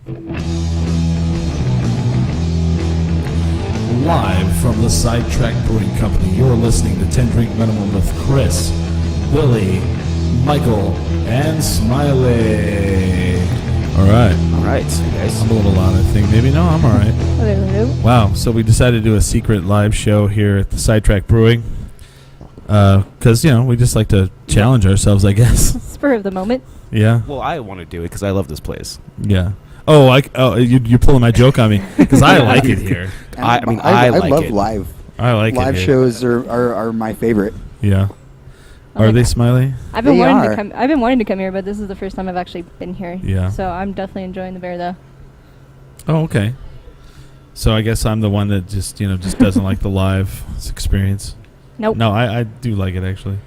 Live from the Sidetrack Brewing Company, you're listening to 10 Drink Minimum with Chris, Billy, Michael, and Smiley. All right, guys. I'm a little loud, I think. Maybe no, I'm all right. Hello. Wow, so we decided to do a secret live show here at the Sidetrack Brewing. Because, we just like to challenge ourselves, I guess. Spur of the moment. Yeah. Well, I want to do it because I love this place. Yeah. You're pulling my joke on me because I like it here. I like love it. live. I like it. Live here. shows are my favorite. Yeah. Are they, Smiley? I've been They wanting are. to come. I've been wanting to come here, but this is the first time I've actually been here. Yeah. So I'm definitely enjoying the beer, though. Oh, okay. So I guess I'm the one that just doesn't like the live experience. Nope. No, I do like it actually.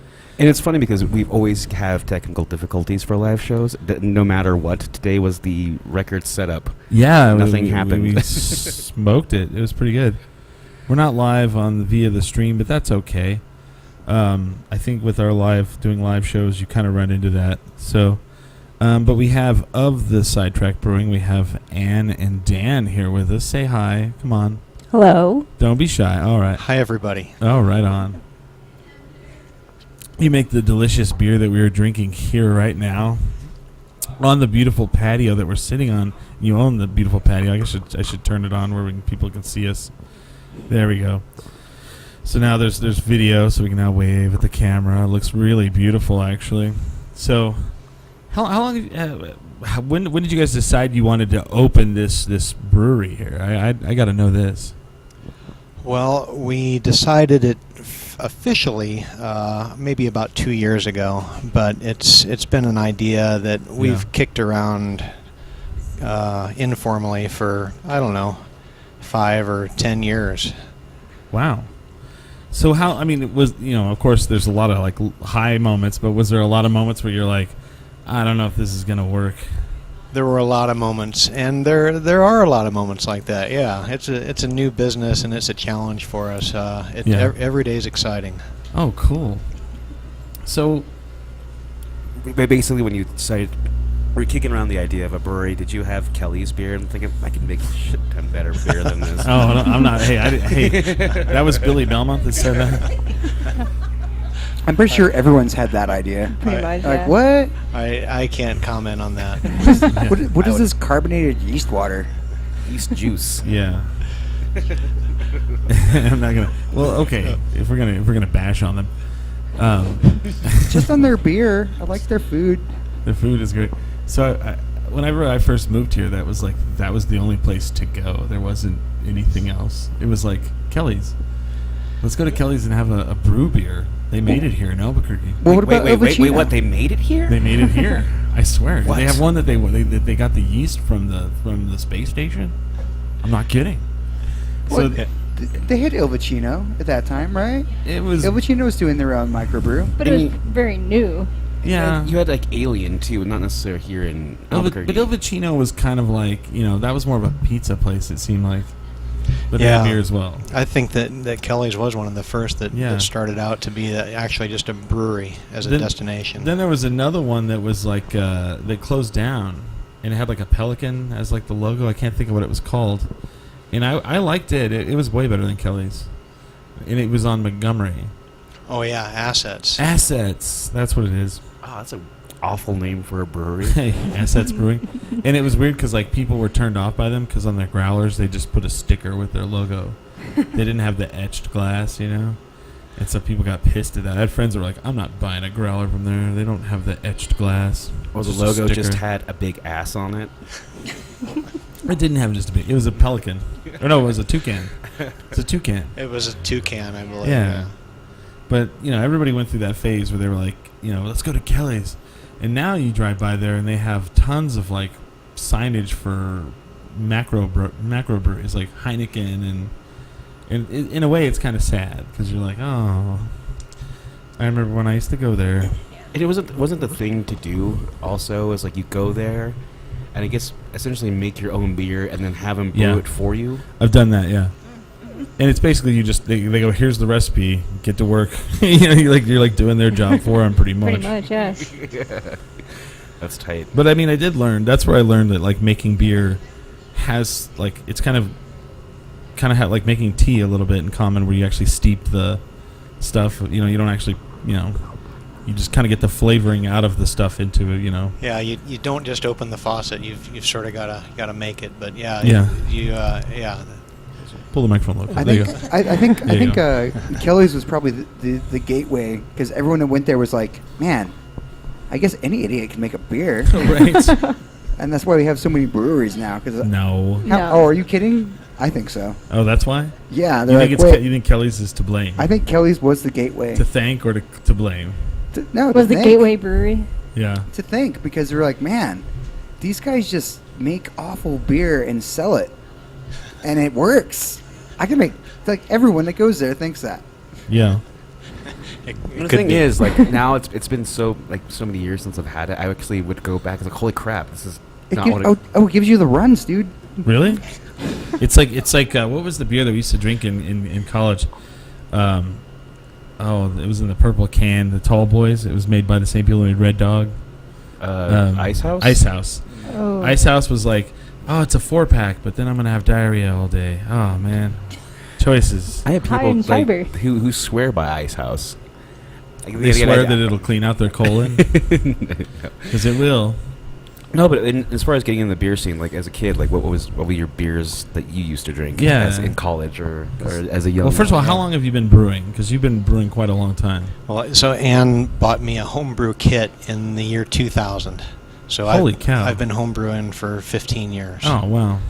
And it's funny because we've always have technical difficulties for live shows. No matter what, today was the record setup. Yeah, Nothing happened. We smoked it. It was pretty good. We're not live via the stream, but that's okay. I think with our doing live shows, you kind of run into that. So, but we have of the Sidetrack Brewing, we have Ann and Dan here with us. Say hi. Come on. Hello. Don't be shy. All right. Hi, everybody. Oh, right on. You make the delicious beer that we are drinking here right now on the beautiful patio that we're sitting on. You own the beautiful patio. I guess I should turn it on where people can see us. There we go. So now there's video, so we can now wave at the camera. It looks really beautiful, actually. So, how long? When did you guys decide you wanted to open this brewery here? I got to know this. Well, we decided it officially maybe about 2 years ago, but it's been an idea that we've kicked around informally for, I don't know, 5 or 10 years. Wow. So it was, of course there's a lot of high moments, but was there a lot of moments where you're like, I don't know if this is going to work? There were a lot of moments, and there are a lot of moments like that. Yeah, it's a new business, and it's a challenge for us. Every day is exciting. Oh, cool. So, basically, when you decided, we're kicking around the idea of a brewery, did you have Kelly's beer and thinking, I can make a shit ton better beer than this? Oh, no, I'm not. Hey, that was Billy Belmont that said that. I'm pretty sure everyone's had that idea. Pretty much. Like, Yeah. what? I can't comment on that. What is this carbonated yeast water? Yeast juice. Yeah. I'm not gonna. Well, okay. If we're gonna bash on them, Just on their beer. I like their food. the food is great. So whenever I first moved here, that was the only place to go. There wasn't anything else. It was like Kelly's. Let's go to Kelly's and have a brew beer. They made it here in Albuquerque. Well, what about wait, Ovacino? what? They made it here? They made it here. I swear. What? They have one that they got the yeast from the space station. I'm not kidding. Well, So they had Il Vicino at that time, right? it was. Il Vicino was doing their own microbrew. But it was very new. Yeah. You had Alien too, not necessarily here in Albuquerque. But Il Vicino was kind of like, that was more of a pizza place, it seemed like. But they Yeah. had beer as well. I think that Kelly's was one of the first that started out to be actually just a brewery as a destination. Then there was another one that was like, they closed down, and it had like a pelican as like the logo. I can't think of what it was called. And I liked it. It was way better than Kelly's. And it was on Montgomery. Oh yeah, Assets. Assets. That's what it is. Oh, that's an awful name for a brewery. Hey, Assets Brewing. And it was weird because people were turned off by them because on their growlers they just put a sticker with their logo. They didn't have the etched glass, And so people got pissed at that. I had friends that were like, I'm not buying a growler from there. They don't have the etched glass. Well, the Just a logo just sticker. had a big ass on it. It didn't have just a big. It was a pelican. Or no, it was a toucan. It's a toucan. It was a toucan, I believe. Yeah. But, everybody went through that phase where they were like, let's go to Kelly's. And now you drive by there and they have tons of signage for macro breweries like Heineken and in a way it's kind of sad because you're like, oh, I remember when I used to go there. And it wasn't the thing to do. Also, is you go there, and I guess essentially make your own beer and then have them brew it for you. I've done that, yeah. And it's basically they go, here's the recipe, get to work. You're doing their job for them pretty much. Pretty much, yes. That's tight. But I mean, I did learn. That's where I learned that like making beer has like it's kind of like making tea a little bit in common, where you actually steep the stuff. You know, you don't actually, you know, you just kind of get the flavoring out of the stuff into it. You know. Yeah, you don't just open the faucet. You've sort of gotta make it. But yeah, Yeah. Yeah. Pull the microphone low. I There you think go. I think There you Kelly's was probably the gateway, because everyone that went there was like, man, I guess any idiot can make a beer, Right. and that's why we have so many breweries now. Cause No. No. Oh, are you kidding? I think so. Oh, that's why. Yeah, You they're think, like, it's wait, you think Kelly's is to blame? I think Kelly's was the gateway. To thank or to blame? No, Was to the think. Gateway Brewery? Yeah. To think, because they're like, man, these guys just make awful beer and sell it, and it works. I can make, like, everyone that goes there thinks that. Yeah. The thing is, like, now it's been so many years since I've had it. I actually would go back and like, holy crap, this is not what It gives you the runs, dude. Really? It's like what was the beer that we used to drink in college? It was in the purple can, the Tall Boys. It was made by the same people who made Red Dog. Ice House. Ice House. Oh. Ice House was like, oh, it's a 4-pack, but then I'm gonna have diarrhea all day. Oh man, choices. I have High people in fiber. like who swear by Ice House. Like, They swear that it'll clean out their colon, because it will. No, but as far as getting in the beer scene, like as a kid, like what were your beers that you used to drink? Yeah. as in college or as a young. Well, first of all, how man? long have you been brewing? Because you've been brewing quite a long time. Well, so Anne bought me a homebrew kit in the year 2000. So Holy cow. I've been homebrewing for 15 years. Oh wow!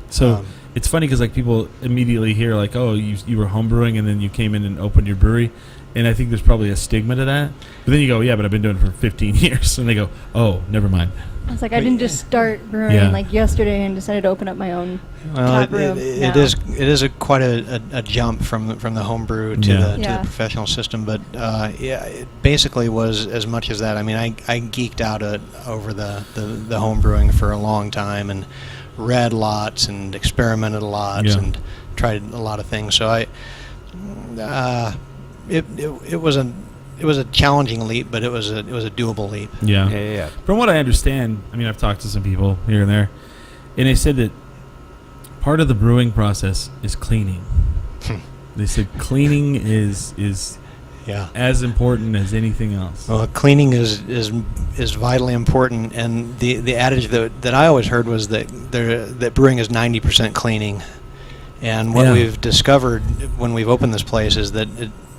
So Um, it's funny because like people immediately hear like, oh, you were homebrewing and then you came in and opened your brewery, and I think there's probably a stigma to that. But then you go, yeah, but I've been doing it for 15 years, and they go, oh, never mind. I was like, I didn't just start brewing Yeah. like yesterday and decided to open up my own Well, tap room. it now. is quite a jump from the homebrew to Yeah. the professional system, but yeah, it basically was as much as that. I mean, I geeked out over the homebrewing for a long time and read lots and experimented lots Yeah. and tried a lot of things. So it was a challenging leap, but it was a doable leap. Yeah. Yeah. From what I understand, I mean, I've talked to some people here and there, and they said that part of the brewing process is cleaning. They said cleaning is Yeah. as important as anything else. Well, cleaning is vitally important, and the adage that I always heard was that brewing is 90% cleaning, and what Yeah. we've discovered when we've opened this place is that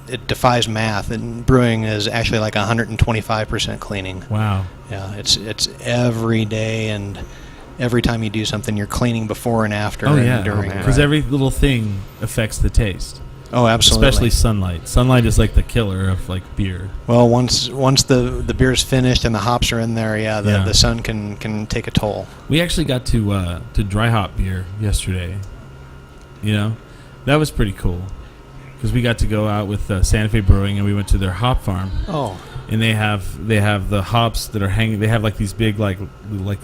it defies math, and brewing is actually like 125% cleaning. Wow. Yeah, it's every day, and every time you do something, you're cleaning before and after Oh and yeah. during. man. Because every little thing affects the taste. Oh, absolutely. Especially sunlight. Sunlight is like the killer of like beer. Well, once the beer's finished and the hops are in there, Yeah. the sun can take a toll. We actually got to dry hop beer yesterday. You know, that was pretty cool because we got to go out with Santa Fe Brewing and we went to their hop farm. Oh. And they have the hops that are hanging. They have like these big like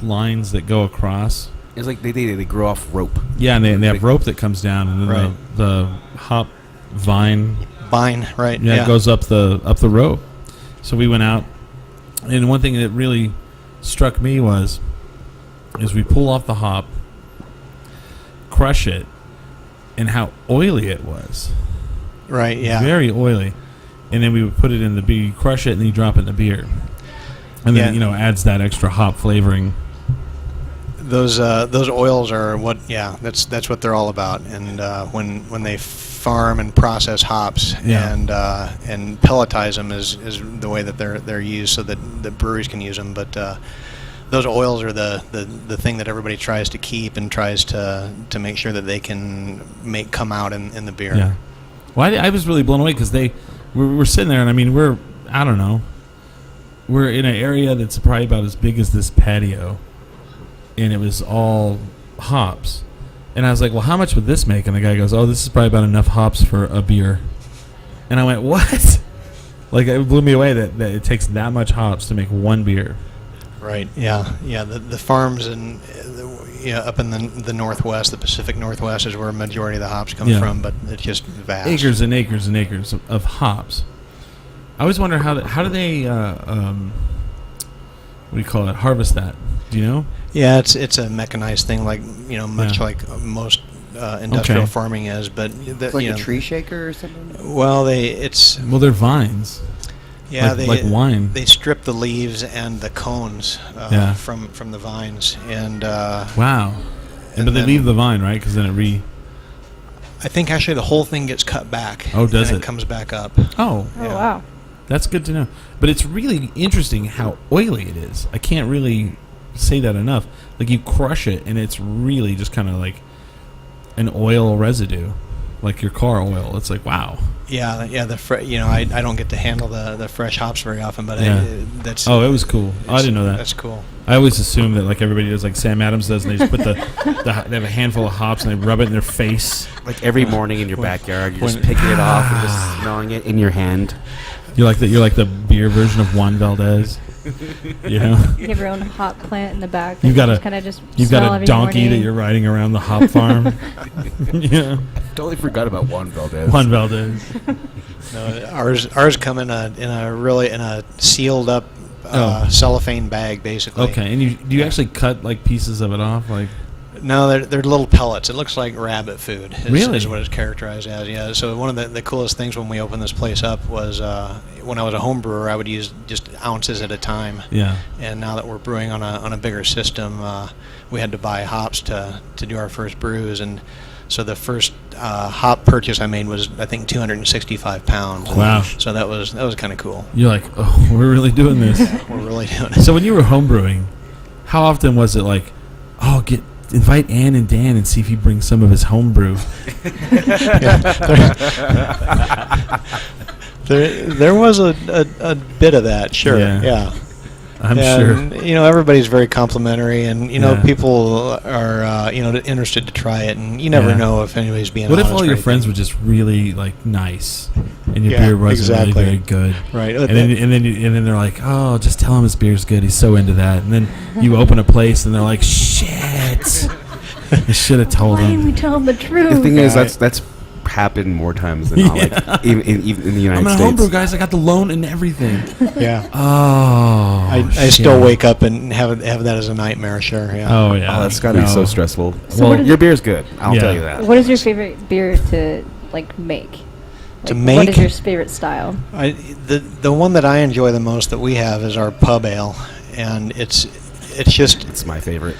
lines that go across. It's like they grow off rope. Yeah, and they have rope that comes down, and then Right. the hop vine Right? it goes up the rope. So we went out, and one thing that really struck me is we pull off the hop, crush it, and how oily it was. Right. Yeah. Very oily. And then we would put it in the beer, you crush it, and then you drop it in the beer. And then, Yeah. adds that extra hop flavoring. Those oils are what. Yeah. That's what they're all about. And when they farm and process hops Yeah. and pelletize them is the way that they're used so that the breweries can use them. But those oils are the thing that everybody tries to keep and tries to make sure that they can come out in the beer. Yeah. Well, I was really blown away because we're sitting there, and I mean, we're in an area that's probably about as big as this patio, and it was all hops. And I was like, well, how much would this make? And the guy goes, oh, this is probably about enough hops for a beer. And I went, what? Like, it blew me away that it takes that much hops to make one beer. Right. Yeah. Yeah. The farms up in the Northwest, the Pacific Northwest, is where a majority of the hops come Yeah. from. But it's just vast. Acres and acres and acres of hops. I always wonder how do they what do you call it? Harvest that. Do you know? Yeah, it's a mechanized thing, like much Yeah. like most industrial Okay. farming is. But It's like a tree shaker or something. Well, it's Well, they're vines. yeah, like wine. They strip the leaves and the cones Yeah. from the vines, and Wow. And But they then- leave the vine, right? Because then it I think actually the whole thing gets cut back. Oh, does and it? It comes back up. Oh, Oh Yeah. wow. that's good to know. But it's really interesting how oily it is. I can't really say that enough. Like you crush it, and it's really just kind of like an oil residue, like your car oil. It's like wow. Yeah. I don't get to handle the fresh hops very often, but Yeah. that's Oh, it was cool. I didn't know that. That's cool. I always assume that like everybody does, like Sam Adams does, and they just put they have a handful of hops and they rub it in their face. Like every morning in your backyard, you're just when- picking it off and just smelling it in your hand. You're like the beer version of Juan Valdez. You know, You have your own hop plant in the back. You've got kind of just you've smell got a every donkey that morning. you're riding around the hop farm. Yeah, Totally forgot about Juan Valdez. Juan Valdez. No, ours come in a sealed up Oh. cellophane bag, basically. Okay, and do you actually cut like pieces of it off, like? No, they're little pellets. It looks like rabbit food. Really? Is what it's characterized as. Yeah. So one of the coolest things when we opened this place up was when I was a home brewer, I would use just ounces at a time. Yeah. And now that we're brewing on a bigger system, we had to buy hops to do our first brews. And so the first hop purchase I made was, I think, 265 pounds. Wow. So that was kind of cool. You're like, oh, we're really doing this. We're really doing it. So when you were homebrewing, how often was it like, oh, invite Ann and Dan and see if he brings some of his homebrew? There was a bit of that, sure. Yeah. Yeah. I'm And, sure. everybody's very complimentary, and Yeah. people are interested to try it, and you never Yeah. know if anybody's being What if honest all or your anything. friends were just really like nice, and your Yeah, beer wasn't exactly. really very good? Right. And then they're like, oh, just tell him his beer's good. He's so into that. And then you open a place, and they're like, shit. I should have told Why didn't we him. tell him the truth? The thing is, Right. that's happened more times than not. Like even in the United I'm a States. homebrew, guys. I got the loan and everything. Yeah. Oh, I still wake up and have that as a nightmare, sure. Yeah. Oh yeah. Oh, that's gotta be so No. stressful. So what is Your beer's good. I'll Yeah. tell you that. What is your favorite beer to make? To What make? is your favorite style? The one that I enjoy the most that we have is our pub ale, and it's just It's my favorite.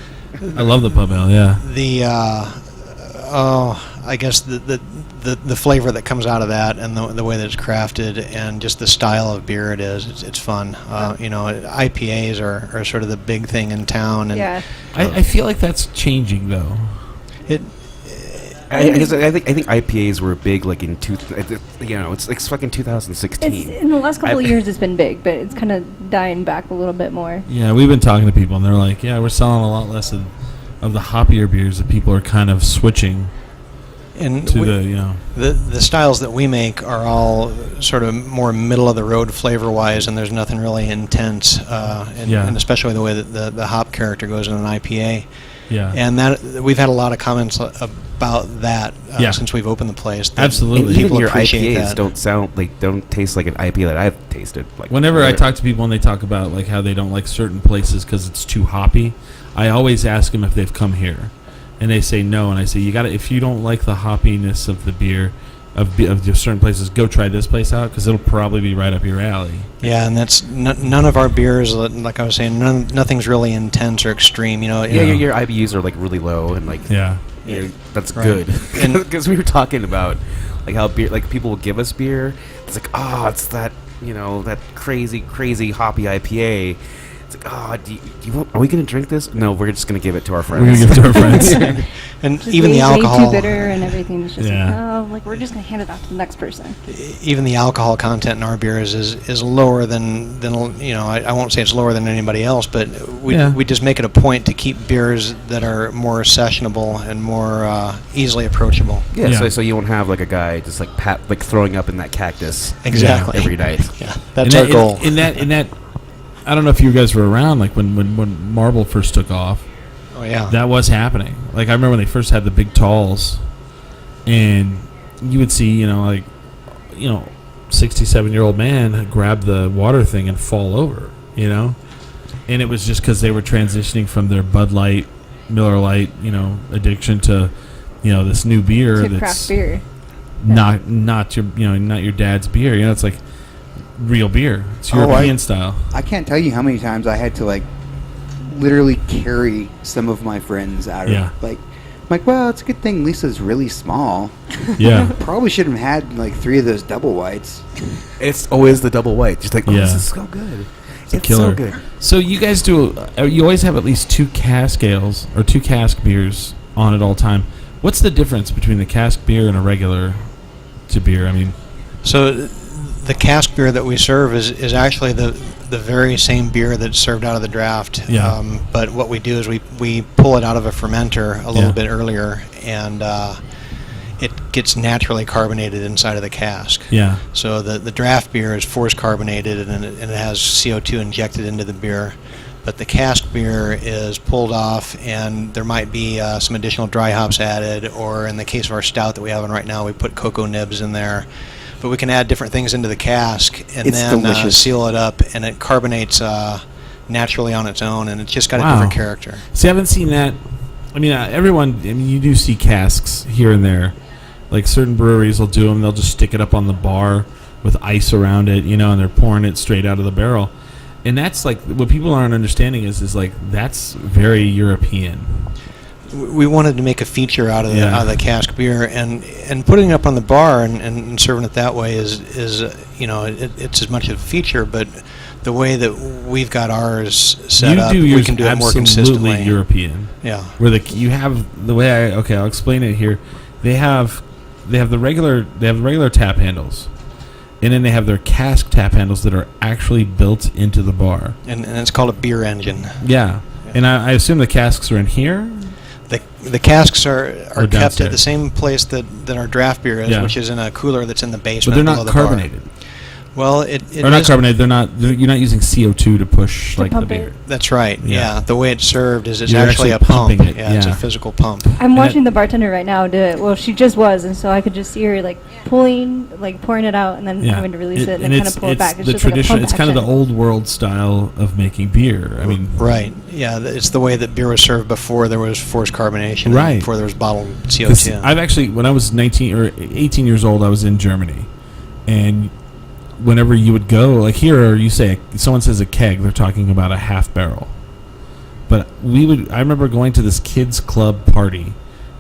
I love the pub ale. Yeah. I guess the flavor that comes out of that, and the way that it's crafted, and just the style of beer it is, it's fun. IPAs are sort of the big thing in town, and Yeah. I feel like that's changing though. it I think IPAs were big like in it's like fucking 2016. It's in the last couple I- of years it's been big, but it's kind of dying back a little bit more. Yeah, we've been talking to people, and they're like, yeah, we're selling a lot less of the hoppier beers that people are kind of switching and to we- the styles that we make are all sort of more middle of the road flavor wise, and there's nothing really intense, and especially the way that the hop character goes in an IPA. Yeah. And that we've had a lot of comments about that Yeah. since we've opened the place. that Absolutely. And even people your appreciate IPAs that. don't taste like an IPA that I've tasted. Like Whenever I really. talk to people and they talk about like how they don't like certain places because it's too hoppy, I always ask them if they've come here, and they say no. And I say, you got to, if you don't like the hoppiness of the beer of just certain places, go try this place out because it'll probably be right up your alley. Yeah, and that's none of our beers, like I was saying, nothing's really intense or extreme. Yeah, your IBUs are like really low and like Yeah. that's Right. good. And- Because we were talking about like how beer, like people will give us beer. It's like, oh, it's that that crazy hoppy IPA. It's like, oh, do you want, are we gonna drink this? No, we're just gonna give it to our friends. We're gonna give it to our friends. And Just even the way alcohol, too bitter and everything. It's just Yeah. we're just gonna hand it off to the next person. even the alcohol content in our beers is lower than I won't say it's lower than anybody else, but we just make it a point to keep beers that are more sessionable and more easily approachable. Yeah, Yeah. so you won't have like a guy just like throwing up in that cactus Exactly. every night. Yeah, that's And our goal. In that, I don't know if you guys were around like when Marble first took off. Oh yeah. That was happening. Like I remember when they first had the big talls, and you would see 67-year-old man grab the water thing and fall over, and it was just because they were transitioning from their Bud Light, Miller Lite, addiction to, this new beer To that's craft beer. not your dad's beer. It's like real beer. It's European style. I can't tell you how many times I had to like literally carry some of my friends out of I'm like, well, it's a good thing Lisa's really small. Yeah. Probably should have had like 3 of those double whites. It's always the double white. Just like, this is so good. It's killer. so good. So you guys do? You always have at least 2 cask ales or 2 cask beers on at all time. What's the difference between the cask beer and a regular beer? I mean, So the cask beer that we serve is actually the very same beer that's served out of the draft. Yeah. But what we do is we pull it out of a fermenter a little bit earlier, and it gets naturally carbonated inside of the cask. yeah. So the draft beer is force carbonated, and it has CO2 injected into the beer. But the cask beer is pulled off, and there might be some additional dry hops added, or in the case of our stout that we have on right now, we put cocoa nibs in there. But we can add different things into the cask and It's then delicious. seal it up, and it carbonates naturally on its own, and it's just got a Wow. different character. See, I haven't seen that. I mean, you do see casks here and there. Like certain breweries will do them. They'll just stick it up on the bar with ice around it, and they're pouring it straight out of the barrel. And that's like what people aren't understanding is like that's very European. We wanted to make a feature out of the cask beer, and putting it up on the bar and serving it that way is it's as much of a feature, but the way that we've got ours set up, we can do it more consistently. Absolutely European. Yeah. Where you have the way I'll explain it here. They have the regular tap handles, and then they have their cask tap handles that are actually built into the bar. And it's called a beer engine. Yeah. And I assume the casks are in here. The casks are Or kept downstairs. at the same place that our draft beer is, Yeah. which is in a cooler that's in the basement. But they're below not the bar. carbonated. Well, it Or not is- carbonated. You're not using CO2 to push To like the pump beer. it. That's right. Yeah. Yeah. The way it's served is it's You're actually actually a pump. pumping it, It's a yeah. physical pump. I'm And watching the bartender right now do it. Well, she just was, and so I could just see her like pouring it out, and then having to release it, and then kind of pull it back. It's the just like a tradition. pump It's kind of the action. old world style of making beer. I mean, Right. Yeah. It's the way that beer was served before there was forced carbonation. and Right. Before there was bottled 'cause CO2. I've actually, when I was 19 or 18 years old, I was in Germany, and whenever you would go, like here, you say someone says a keg, they're talking about a half barrel. But I remember going to this kids club party,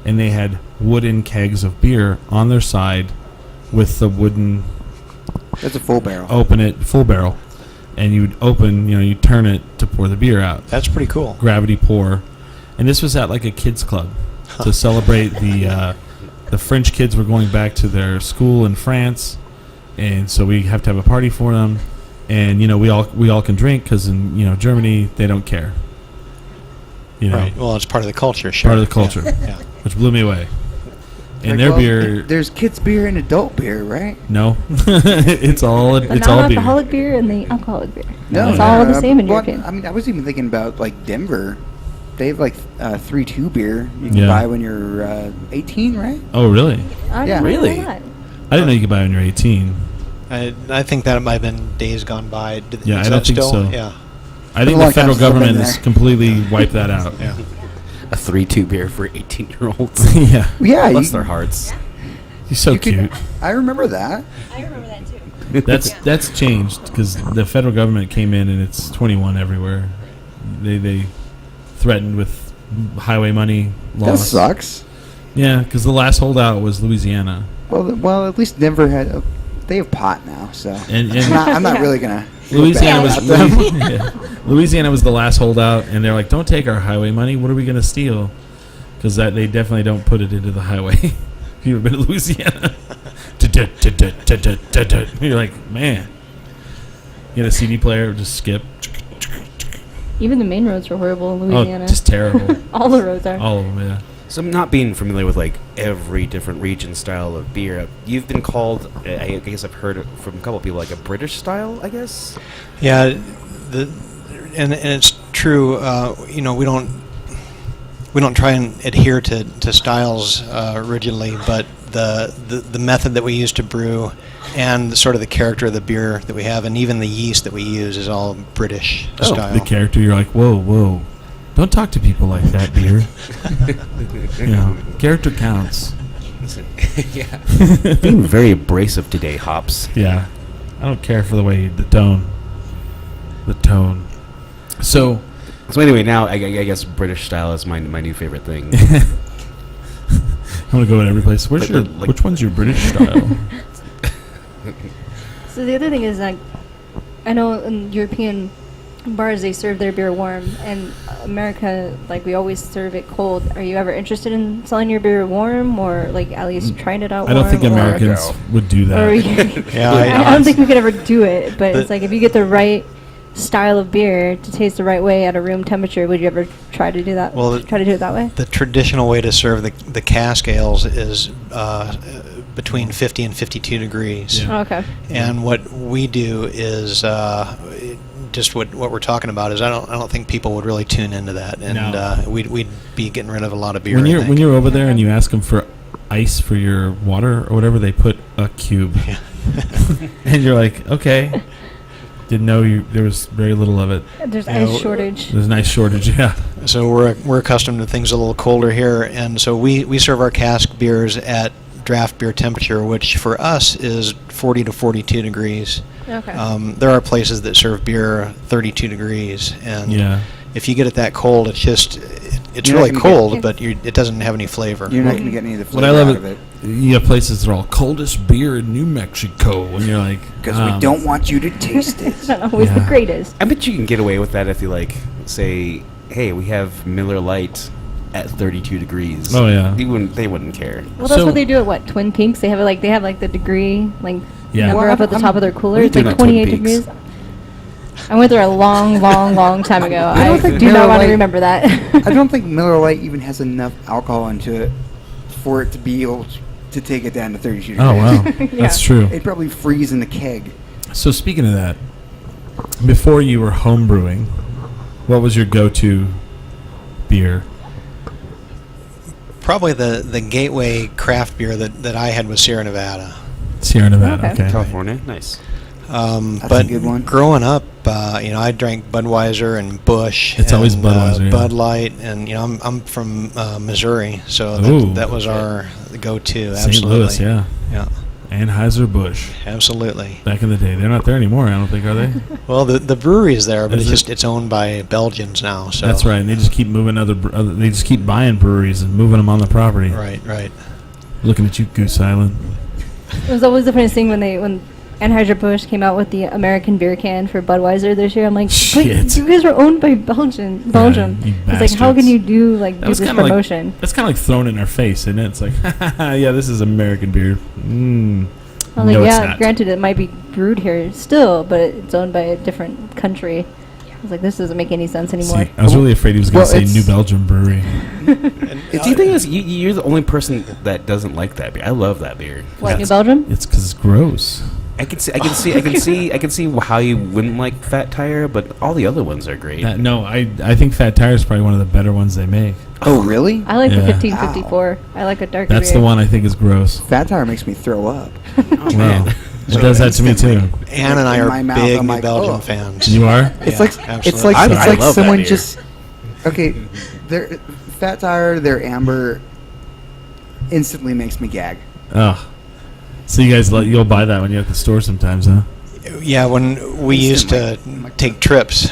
and they had wooden kegs of beer on their side with the wooden That's a full barrel. full barrel, and you would you turn it to pour the beer out. That's pretty cool. Gravity pour, and this was at like a kids club to celebrate the French kids were going back to their school in France, and so we have to have a party for them, and we all can drink because in Germany they don't care. Right. Well, it's part of the culture. Sure. Part of the culture, Yeah. which blew me away. And Like, their well, beer, There's kids beer and adult beer, right? no, it's all The beer. non-alcoholic beer and the alcoholic beer. No, it's all the same in well, European. I mean, I was even thinking about like Denver. They have like 3-2 beer you can Yeah. buy when you're 18, right? Oh, really? I yeah. didn't know Really? that. I didn't know you could buy it when you're 18. I think that might have been days gone by. Yeah, Is I that don't think still? so. Yeah. I think a long the federal time since I've been government there. has completely wiped that out. Yeah. A 3-2 beer for 18-year-olds. Yeah, Yeah, Bless their hearts. he's so you could- cute. I remember that. I remember that too. That's changed because the federal government came in and it's 21 everywhere. They threatened with highway money That loss. sucks. Yeah, because the last holdout was Louisiana, Well, at least Denver had. They have pot now, so and I'm not really gonna. feel Louisiana bad was about them. yeah. Louisiana was the last holdout, and they're like, "Don't take our highway money. What are we gonna steal?" Because they definitely don't put it into the highway. If you've ever been to Louisiana, you're like, man, you got a CD player, just skip. Even the main roads are horrible in Louisiana. Oh, just terrible. All the roads are. All of them, yeah. So not being familiar with like every different region style of beer, you've been called, I guess I've heard it from a couple of people, like a British style, I guess? Yeah, and it's true. We don't try and adhere to styles rigidly, but the method that we use to brew and sort of the character of the beer that we have, and even the yeast that we use is all British style. The character, you're like, whoa. Don't talk to people like that, beer. Character counts. Yeah. Being very abrasive today, hops. Yeah. I don't care for the tone. The tone. So anyway, now I guess British style is my new favorite thing. I'm going to go in every place. Which one's your British style? So the other thing is, like, I know in European bars they serve their beer warm, and America, like, we always serve it cold. Are you ever interested in selling your beer warm, or like at least trying it out? I don't think Americans would do that. I don't think we could ever do it. But it's like, if you get the right style of beer to taste the right way at a room temperature, would you ever try to do that? Try to do it that way? The traditional way to serve the cask ales is between 50 and 52 degrees. Yeah. Oh, okay. And what we do is just what we're talking about is I don't think people would really tune into that, and we'd be getting rid of a lot of beer. When you're over there and you ask them for ice for your water or whatever, they put a cube, and you're like, okay. Didn't know there was very little of it. There's ice shortage. There's an ice shortage, yeah. So we're accustomed to things a little colder here, and so we serve our cask beers at draft beer temperature, which for us is 40 to 42 degrees. Okay. There are places that serve beer 32 degrees, and if you get it that cold, it's really cold, but it doesn't have any flavor. You're not going to get any of the flavor out of it. You have places that are all coldest beer in New Mexico, and you're like, because we don't want you to taste it. It's not always the greatest. I bet you can get away with that if you say, hey, we have Miller Lite at 32 degrees. Oh yeah, they wouldn't care. Well, that's what they do at Twin Peaks. They have the degree number up at the top of their cooler. It's like 28 degrees. I went there a long, long, long time ago. I do not want to remember that. I don't think Miller Lite even has enough alcohol into it for it to be able to take it down to 32 degrees. Oh, wow. That's true. It'd probably freeze in the keg. So speaking of that, before you were home brewing, what was your go-to beer? Probably the gateway craft beer that I had was Sierra Nevada. Sierra Nevada, okay. California, nice. That's but a good one. Growing up, I drank Budweiser and Busch. It's always Budweiser. Bud Light, and I'm from Missouri, so that was our go-to. St. Absolutely. Louis, yeah. Anheuser-Busch. Absolutely. Back in the day, they're not there anymore. I don't think, are they? Well, the brewery is there, but it's owned by Belgians now. So that's right, and they just keep moving they just keep buying breweries and moving them on the property. Right. Looking at you, Goose Island. It was always the funniest thing when Anheuser-Busch came out with the American beer can for Budweiser this year. I'm like, shit. You guys are owned by Belgium. It's like, how can you do this promotion? That's kind of like thrown in our face, isn't it? It's like, yeah, this is American beer. I'm like, no, yeah, granted it might be brewed here still, but it's owned by a different country. I was like, this doesn't make any sense anymore. See, I was really afraid he was going to say New Belgium Brewery. Do you think you're the only person that doesn't like that beer? I love that beer. What, New Belgium? It's because it's gross. I can see how you wouldn't like Fat Tire, but all the other ones are great. No, I think Fat Tire is probably one of the better ones they make. Oh, really? I like the 1554. I like a darker That's beer. the one I think is gross. Fat Tire makes me throw up. Oh, man. It does that to me too. Ann and I are big New Belgium oh. fans. You are? It's absolutely. like love someone that beer. just their Fat Tire, their amber instantly makes me gag. Oh. So you guys you'll buy that when you're at the store sometimes, huh? Yeah, when we used to take trips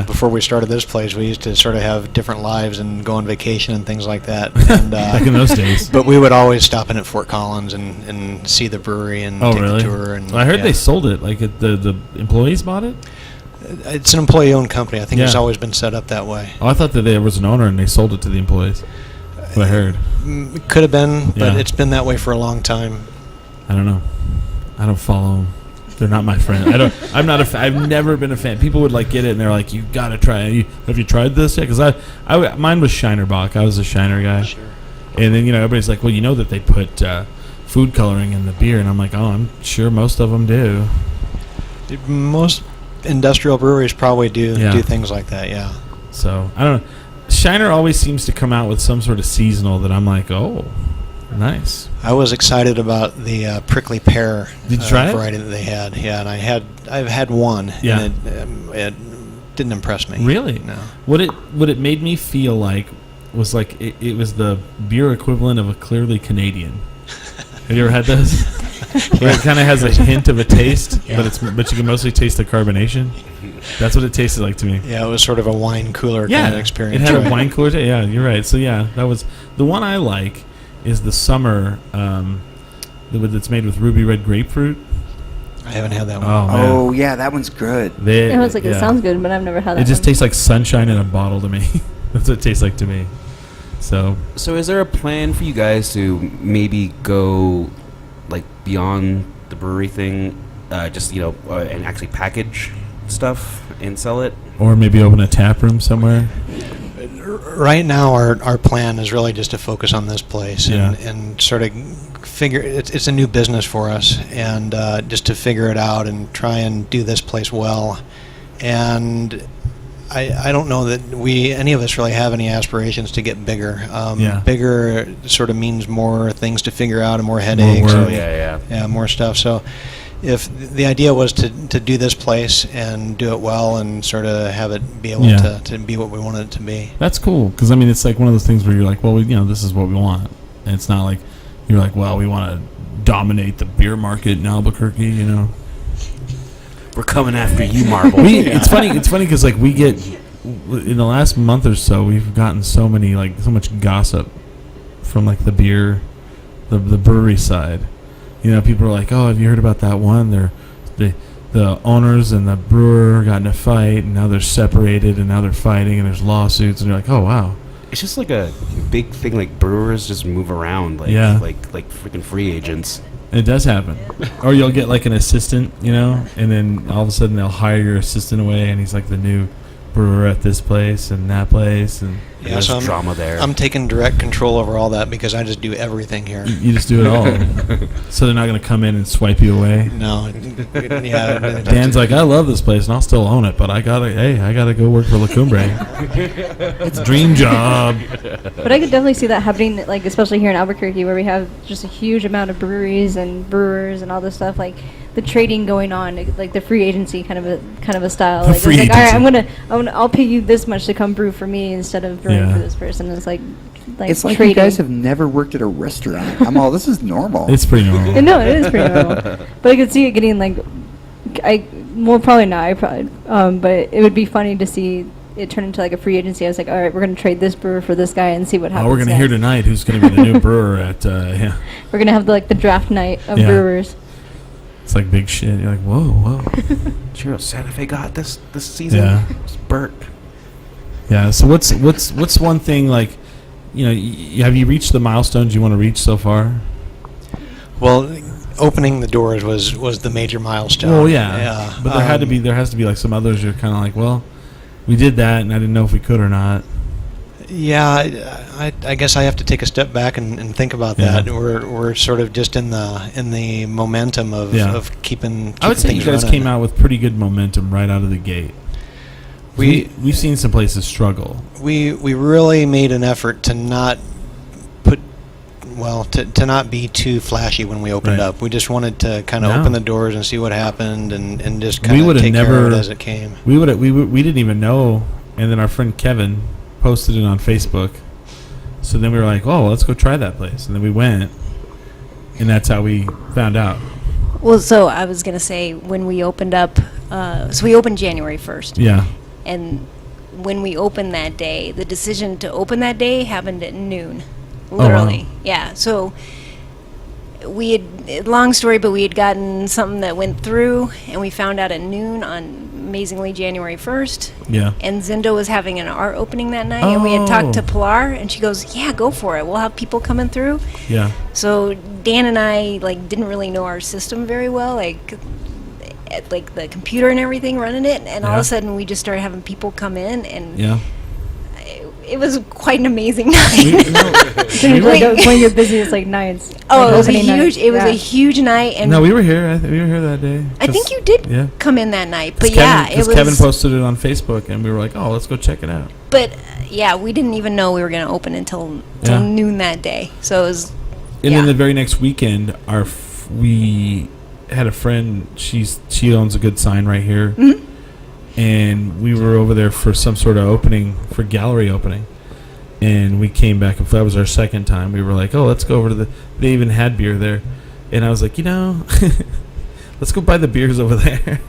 before we started this place, we used to sort of have different lives and go on vacation and things like that. And, back in those days. But we would always stop in at Fort Collins and see the brewery and take the tour. And, I heard they sold it. Like the employees bought it? It's an employee-owned company. I think it's always been set up that way. Oh, I thought that there was an owner and they sold it to the employees. That's what I heard. It could have been, but it's been that way for a long time. I don't know. I don't follow them. They're not my friend. I've never been a fan. People would get it and they're like, you gotta try it. Have you tried this yet? Because mine was Shiner Bock. I was a Shiner guy. Sure. And then everybody's like, well, that they put food coloring in the beer, and I'm like, oh, I'm sure most of them do. Most industrial breweries probably do things like that. Yeah. So I don't know. Shiner always seems to come out with some sort of seasonal that I'm like, oh, Nice. I was excited about the prickly pear Did you try it? variety that they had. Yeah, and I've had one. Yeah. And it didn't impress me. Really? No. What it made me feel like was like it was the beer equivalent of a clearly Canadian. Have you ever had those? Where it kind of has a hint of a taste, but you can mostly taste the carbonation. That's what it tasted like to me. Yeah, it was sort of a wine cooler kind of experience. It had right? a wine cooler. Yeah, you're right. So yeah, that was the one I like. Is the summer that's made with ruby red grapefruit? I haven't had that one. Oh man. Oh yeah, that one's good. It was like, it sounds good, but I've never had that. It just one. tastes like sunshine in a bottle to me. That's what it tastes like to me. So is there a plan for you guys to maybe go like beyond the brewery thing, just and actually package stuff and sell it? or maybe open a tap room somewhere. Right now, our plan is really just to focus on this place and sort of figure. It's a new business for us, and just to figure it out and try and do this place well. And I don't know that any of us really have any aspirations to get bigger. Bigger sort of means more things to figure out and more headaches. More work. Yeah, more stuff. So if the idea was to do this place and do it well and sort of have it be able to be what we want it to be. That's cool, because I mean it's like one of those things where you're like, well, this is what we want, and it's not like you're like, well, we want to dominate the beer market in Albuquerque, We're coming after you, Marble. It's funny because like we get in the last month or so we've gotten so much gossip from like the beer, the brewery side. People are like, oh, have you heard about that one? The owners and the brewer got in a fight, and now they're separated, and now they're fighting, and there's lawsuits, and you're like, oh wow. It's just like a big thing. Like brewers just move around, like freaking free agents. It does happen. Or you'll get like an assistant, and then all of a sudden they'll hire your assistant away, and he's like the new brewer at this place and that place, and there's drama there. I'm taking direct control over all that because I just do everything here. You just do it all. So they're not going to come in and swipe you away. No. Dan's like, I love this place and I'll still own it, but I gotta go work for La Cumbre. It's a dream job. But I could definitely see that happening, like especially here in Albuquerque, where we have just a huge amount of breweries and brewers and all this stuff, like the trading going on, like the free agency kind of a style. Like, free it's like, all agency. right, I'll pay you this much to come brew for me instead of brewing for this person. It's like it's like trading. you guys have never worked at a restaurant. This is normal. It's pretty normal. No, it is pretty normal. But I could see it getting probably not. But it would be funny to see it turn into like a free agency. I was like, all right, we're going to trade this brewer for this guy and see what happens. We're going to hear tonight who's going to be the new brewer at. We're going to have the draft night of brewers. It's like big shit. You're like, whoa. Sure, Santa Fe got this season. Yeah. It's Bert. Yeah. So what's one thing like, have you reached the milestones you want to reach so far? Well, opening the doors was the major milestone. Oh yeah. But there has to be like some others. You're kind of like, well, we did that, and I didn't know if we could or not. Yeah, I guess I have to take a step back and think about that. We're sort of just in the momentum of keeping I would say things you guys running. came out with pretty good momentum right out of the gate. We've seen some places struggle. We really made an effort to not to not be too flashy when we opened up. We just wanted to kind of open the doors and see what happened and just kind of take care of it as it came. We didn't even know, and then our friend Kevin posted it on Facebook. So then we were like, oh, let's go try that place. And then we went, and that's how we found out. Well, so I was going to say, when we opened up, so we opened January 1st. Yeah. And when we opened that day, the decision to open that day happened at noon. Literally. Oh, wow. Yeah. So we had, long story, but we had gotten something that went through, and we found out at noon on amazingly January 1st. Yeah. And Zindo was having an art opening that night, and we had talked to Pilar, and she goes, yeah, go for it. We'll have people coming through. Yeah. So Dan and I didn't really know our system very well, like the computer and everything running it, and all of a sudden we just started having people come in, and it was quite an amazing night. One of your busiest nights. Oh, it was a opening huge. night. It was a huge night, and No, we were here. We were here that day. I think you did it that night. But Kevin, it was. Kevin posted it on Facebook, and we were like, oh, let's go check it out. But we didn't even know we were going to open until noon that day. So it was And then the very next weekend, we had a friend. She owns a good sign right here, and we were over there for some sort of opening, for gallery opening. And we came back, and that was our second time. We were like, oh, let's go over to they even had beer there. And I was like, let's go buy the beers over there.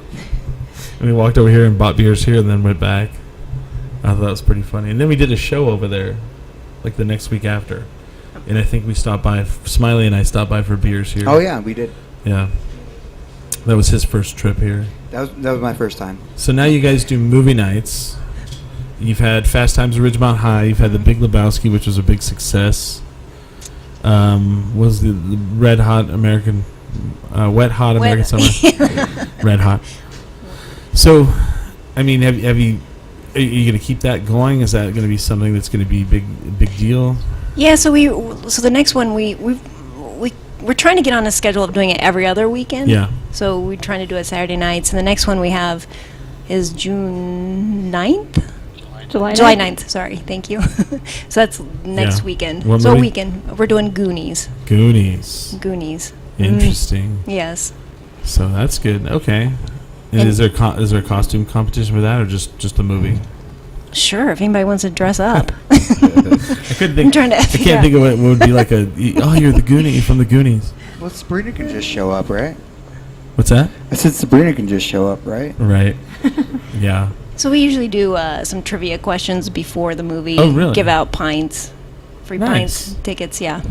And we walked over here and bought beers here and then went back. I thought that was pretty funny. And then we did a show over there, like the next week after. And I think we stopped by, Smiley and I stopped by for beers here. Oh, yeah, we did. Yeah. That was his first trip here. That was my first time. So now you guys do movie nights. You've had Fast Times at Ridgemont High. You've had The Big Lebowski, which was a big success. Was the Red Hot American, Wet Hot American Summer? Red Hot. So, I mean, are you going to keep that going? Is that going to be something that's going to be big deal? Yeah. So the next one we're trying to get on a schedule of doing it every other weekend. Yeah. So we're trying to do it Saturday nights, and the next one we have is June 9th. July 9th, sorry, thank you. So that's next weekend. What so movie? a weekend. We're doing Goonies. Goonies. Interesting. Yes. So that's good. Okay. And is there a costume competition for that, or just a movie? Sure, if anybody wants to dress up. I couldn't think. I can't think of what would be like you're the Goonie from the Goonies. Well, Sabrina can just show up, right? What's that? I said Sabrina can just show up, right? Right. Yeah. So we usually do some trivia questions before the movie. Oh, really? Give out pints. Free Nice. pints, tickets, yeah.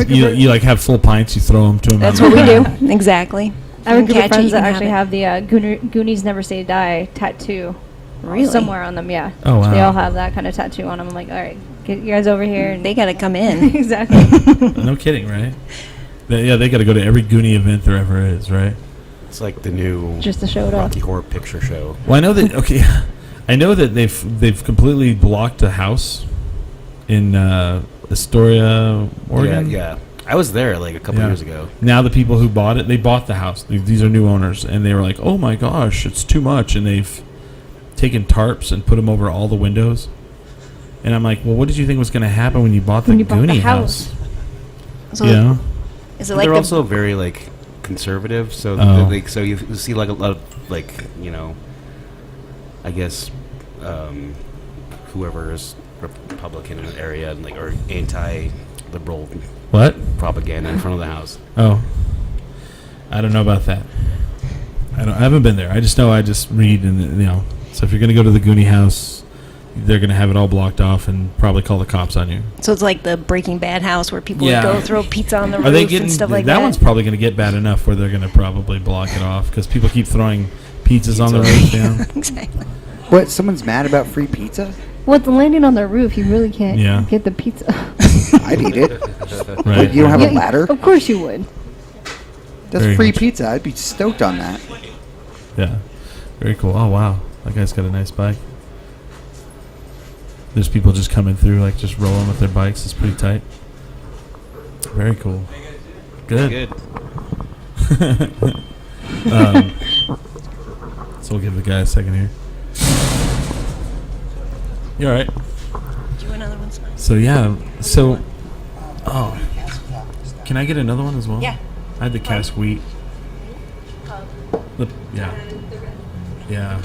You like have full pints, you throw them to them. That's what we do. Exactly. I have a group of Catch it, friends you that can actually have the Goonies Never Say Die tattoo. Really? Somewhere on them, yeah. Oh, wow. They all have that kind of tattoo on them. I'm like, all right, get you guys over here. And They got to come in. exactly. No kidding, right? They got to go to every Goonie event there ever is, right? It's like the new Just to show it off. Rocky Horror Picture Show. Well, I know that. Okay, I know that they've completely blocked a house in Astoria, Oregon. Yeah. I was there like a couple years ago. Now the people who bought it, they bought the house. These are new owners, and they were like, "Oh my gosh, it's too much," and they've taken tarps and put them over all the windows. And I'm like, "Well, what did you think was going to happen when you bought the Goonie house?" So You know? Is it like They're also very like conservative, so Oh. so you see like a lot of like I guess whoever is Republican in an area and like or anti-liberal What? propaganda in front of the house. Oh, I don't know about that. I haven't been there. I just know. I just read and. So if you're going to go to the Goonie house, they're going to have it all blocked off and probably call the cops on you. So it's like the Breaking Bad house where people Yeah. would go throw pizza on the Are roof they getting and stuff like that. that one's probably going to get bad enough where they're going to probably block it off because people keep throwing pizzas on the roof. Yeah. Exactly. What? Someone's mad about free pizza? Well, with the landing on their roof, you really can't Yeah. get the pizza. I'd eat it. Right. You don't have a Yeah, ladder? Of course you would. That's Very free much. pizza. I'd be stoked on that. Yeah. Very cool. Oh wow, that guy's got a nice bike. There's people just coming through, like just rolling with their bikes. It's pretty tight. Very cool. Good. So we'll give the guy a second here. You all right? Do another one, Smile? So yeah. So, can I get another one as well? Yeah. I had the cask wheat. Yeah.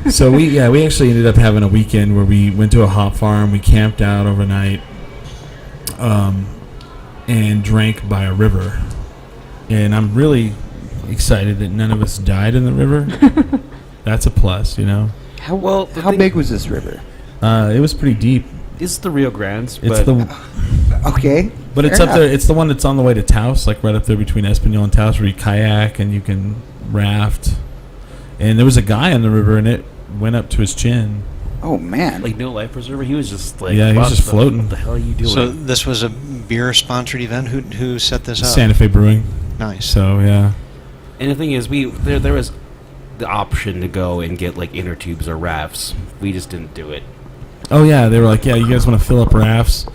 So we actually ended up having a weekend where we went to a hop farm. We camped out overnight, and drank by a river. And I'm really excited that none of us died in the river. That's a plus, you know. How big was this river? It was pretty deep. It's the Rio Grande, It's Okay. but it's fair up there. enough. It's the one that's on the way to Taos, like right up there between Espanol and Taos, where you kayak and you can raft. And there was a guy on the river, and it went up to his chin. Oh, man. like no life preserver. He was just like, Yeah, he was "What just floating." What the hell are you doing? So this was a beer sponsored event. Who set this up? Santa Fe Brewing. Nice. So yeah. And the thing is, there was the option to go and get like inner tubes or rafts. We just didn't do it. Oh yeah, they were like, yeah, you guys want to fill up rafts,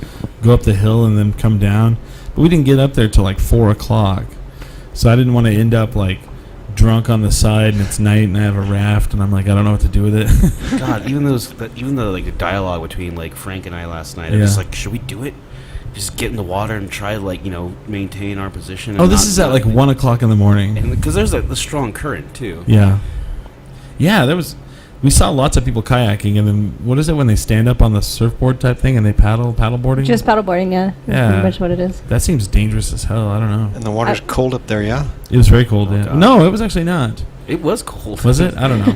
go up the hill, and then come down. But we didn't get up there till like 4:00, so I didn't want to end up like drunk on the side and it's night and I have a raft and I'm like, I don't know what to do with it. God, even the like the dialogue between like Frank and I last night, I'm Yeah. just like, should we do it? just get in the water and try to maintain our position. Oh, this is at like 1 o'clock in the morning. Because there's a strong current too. Yeah. Yeah, we saw lots of people kayaking, and then what is it when they stand up on the surfboard type thing and they paddleboarding? Just paddleboarding, yeah. That's Yeah. pretty much what it is. That seems dangerous as hell. I don't know. And the water's cold up there, yeah? It was very cold. Yeah. God. No, it was actually not. It was cold. Was it? I don't know.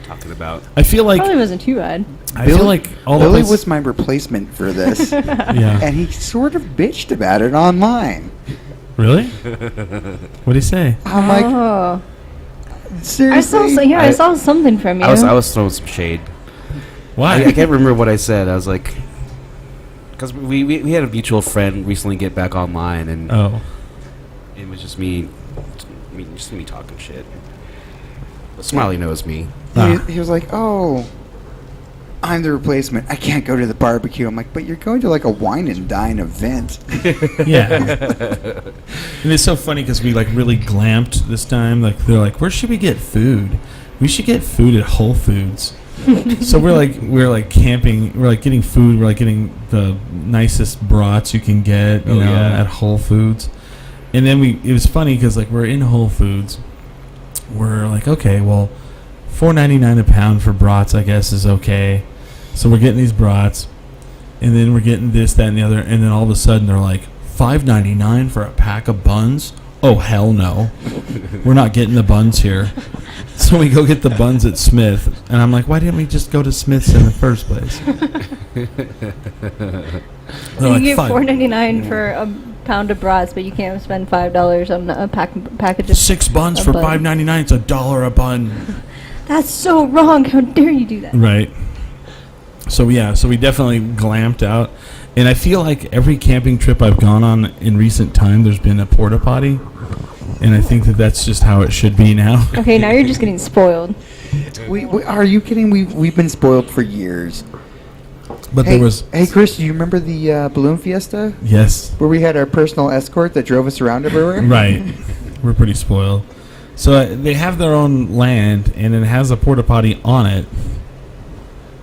Talking about. I feel like Probably wasn't too bad. I feel like all the Billy places. was my replacement for this, Yeah. and he sort of bitched about it online. Really? What did he say? I'm like, Oh. seriously? I saw something from you. I was throwing some shade. Why? I can't remember what I said. I was like, because we had a mutual friend recently get back online, and Oh. it was just me talking shit. But Smiley knows me. He was like, oh, I'm the replacement. I can't go to the barbecue. I'm like, but you're going to like a wine and dine event. Yeah. And it's so funny because we like really glamped this time. Like they're like, where should we get food? We should get food at Whole Foods. So we're like camping. We're like getting food. We're like getting the nicest brats you can get, you know, at Whole Foods. And then it was funny because like we're in Whole Foods. We're like, okay, well, $4.99 a pound for brats, I guess, is okay. So we're getting these brats, and then we're getting this, that, and the other, and then all of a sudden they're like, $5.99 for a pack of buns? Oh, hell no. We're not getting the buns here. So we go get the buns at Smith, and I'm like, why didn't we just go to Smith's in the first place? You get $4.99 for a pound of brats, but you can't spend $5 on a package of 6 buns for $5.99. It's $1 a bun. That's so wrong. How dare you do that? Right. So we definitely glamped out, and I feel like every camping trip I've gone on in recent time, there's been a porta potty, and I think that's just how it should be now. Okay, now you're just getting spoiled. we are you kidding? We've been spoiled for years. But Hey, there was hey, Chris, do you remember the balloon fiesta yes, where we had our personal escort that drove us around everywhere? right. We're pretty spoiled. So they have their own land, and it has a porta potty on it.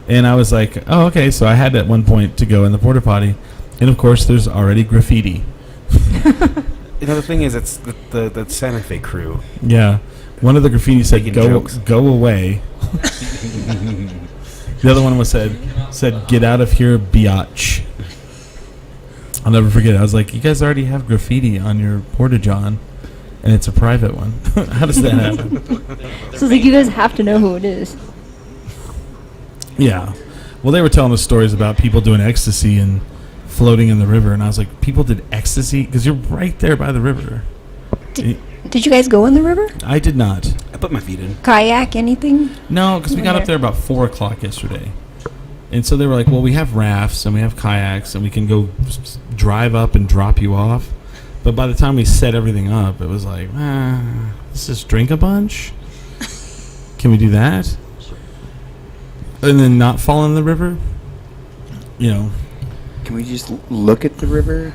And I was like, oh, okay. So I had at one point to go in the porta potty, and of course, there's already graffiti. The thing is, it's the Santa Fe crew. Yeah, one of the graffiti said, Making "Go, jokes. go away." The other one was said, "Get out of here, biatch." I'll never forget it. I was like, "You guys already have graffiti on your porta john, and it's a private one. How does that happen?" So it's like you guys have to know who it is. Yeah. Well, they were telling us stories about people doing ecstasy and floating in the river, and I was like, "People did ecstasy because you're right there by the river." Did you guys go in the river? I did not. I put my feet in. Kayak, anything? No, because we got up there about 4 o'clock yesterday. And so they were like, well, we have rafts and we have kayaks and we can go drive up and drop you off. But by the time we set everything up, it was like, let's just drink a bunch. Can we do that? And then not fall in the river? You know. Can we just look at the river?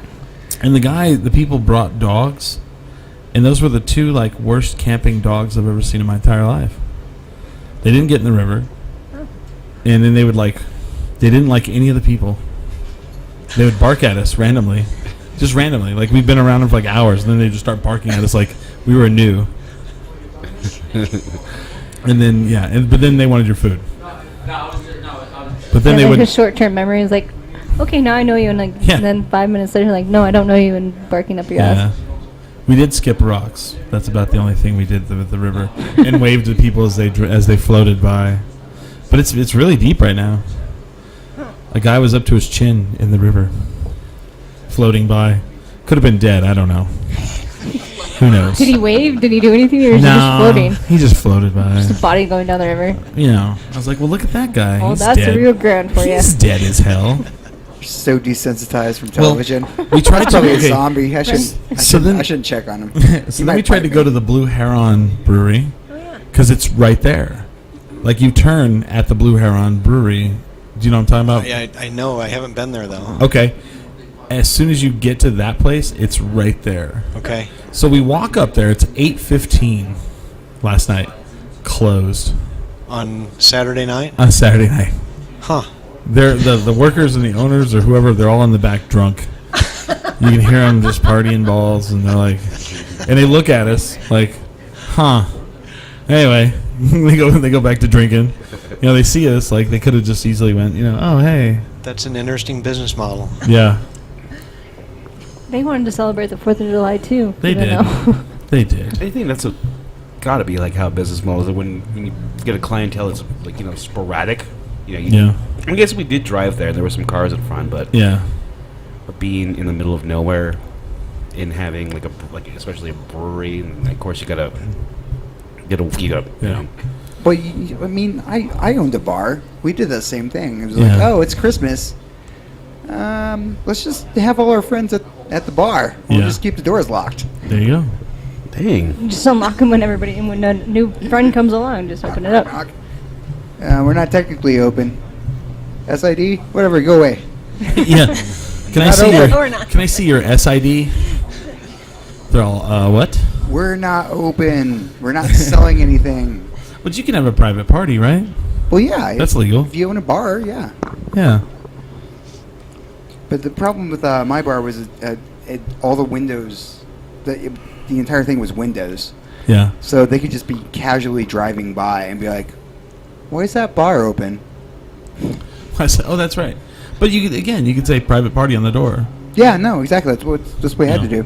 And the people brought dogs. And those were the 2 like worst camping dogs I've ever seen in my entire life. They didn't get in the river. And then they didn't like any of the people. They would bark at us randomly. Just randomly. Like we'd been around them for like hours, and then they just start barking at us like we were new. And then but then they wanted your food. But then And they like would his short-term memory is like, okay, now I know you, and like, Yeah. and then 5 minutes later, like, no, I don't know you, and barking up your ass. We did skip rocks. That's about the only thing we did with the river, and waved to people as they floated by. But it's really deep right now. A guy was up to his chin in the river, floating by. Could have been dead. I don't know. Who knows? Did he wave? Did he do anything, or was he just floating? He just floated by. Just a body going down the river. You know, I was like, well, look at that guy. Oh, He's that's dead. a real ground for you. He's dead as hell. So desensitized from Well, television. we tried to. Probably a Okay, zombie. I then- shouldn't check on him. so then we tried to go to the Blue Heron Brewery because it's right there. Like you turn at the Blue Heron Brewery. Do you know what I'm talking about? I know. I haven't been there, though. Okay. As soon as you get to that place, it's right there. Okay. So we walk up there. It's 8:15 last night. Closed. On Saturday night? On Saturday night. Huh. They're the workers and the owners or whoever, they're all in the back drunk. You can hear them just partying balls, and they're like, and they look at us like, huh. Anyway, they go back to drinking. You know, they see us like they could have just easily went, you know, oh hey. That's an interesting business model. Yeah. They wanted to celebrate the 4th of July too. They did. They did. I think that's got to be like how business models are when you get a clientele that's like, you know, sporadic. You know, Yeah. I guess we did drive there and there were some cars in front, but Yeah. being in the middle of nowhere and having like especially a brewery, and of course you gotta you Yeah. know. But I mean, I owned a bar. We did the same thing. It was like, Yeah. oh, it's Christmas. Let's just have all our friends at the bar. We'll Yeah. just keep the doors locked. There you go. Dang. Just unlock them when when a new friend comes along. Just open it up. Knock. We're not technically open. SID, whatever, go away. Yeah. Can I Not see over. your Or not. Can I see your SID? They're all what? We're not open. We're not selling anything. But you can have a private party, right? Well, yeah. That's legal. If you own a bar, yeah. Yeah. But the problem with my bar was all the windows, the entire thing was windows. Yeah. So they could just be casually driving by and be like, why is that bar open? I said, oh, that's right. But you could say private party on the door. Yeah, no, exactly. That's what we had to do.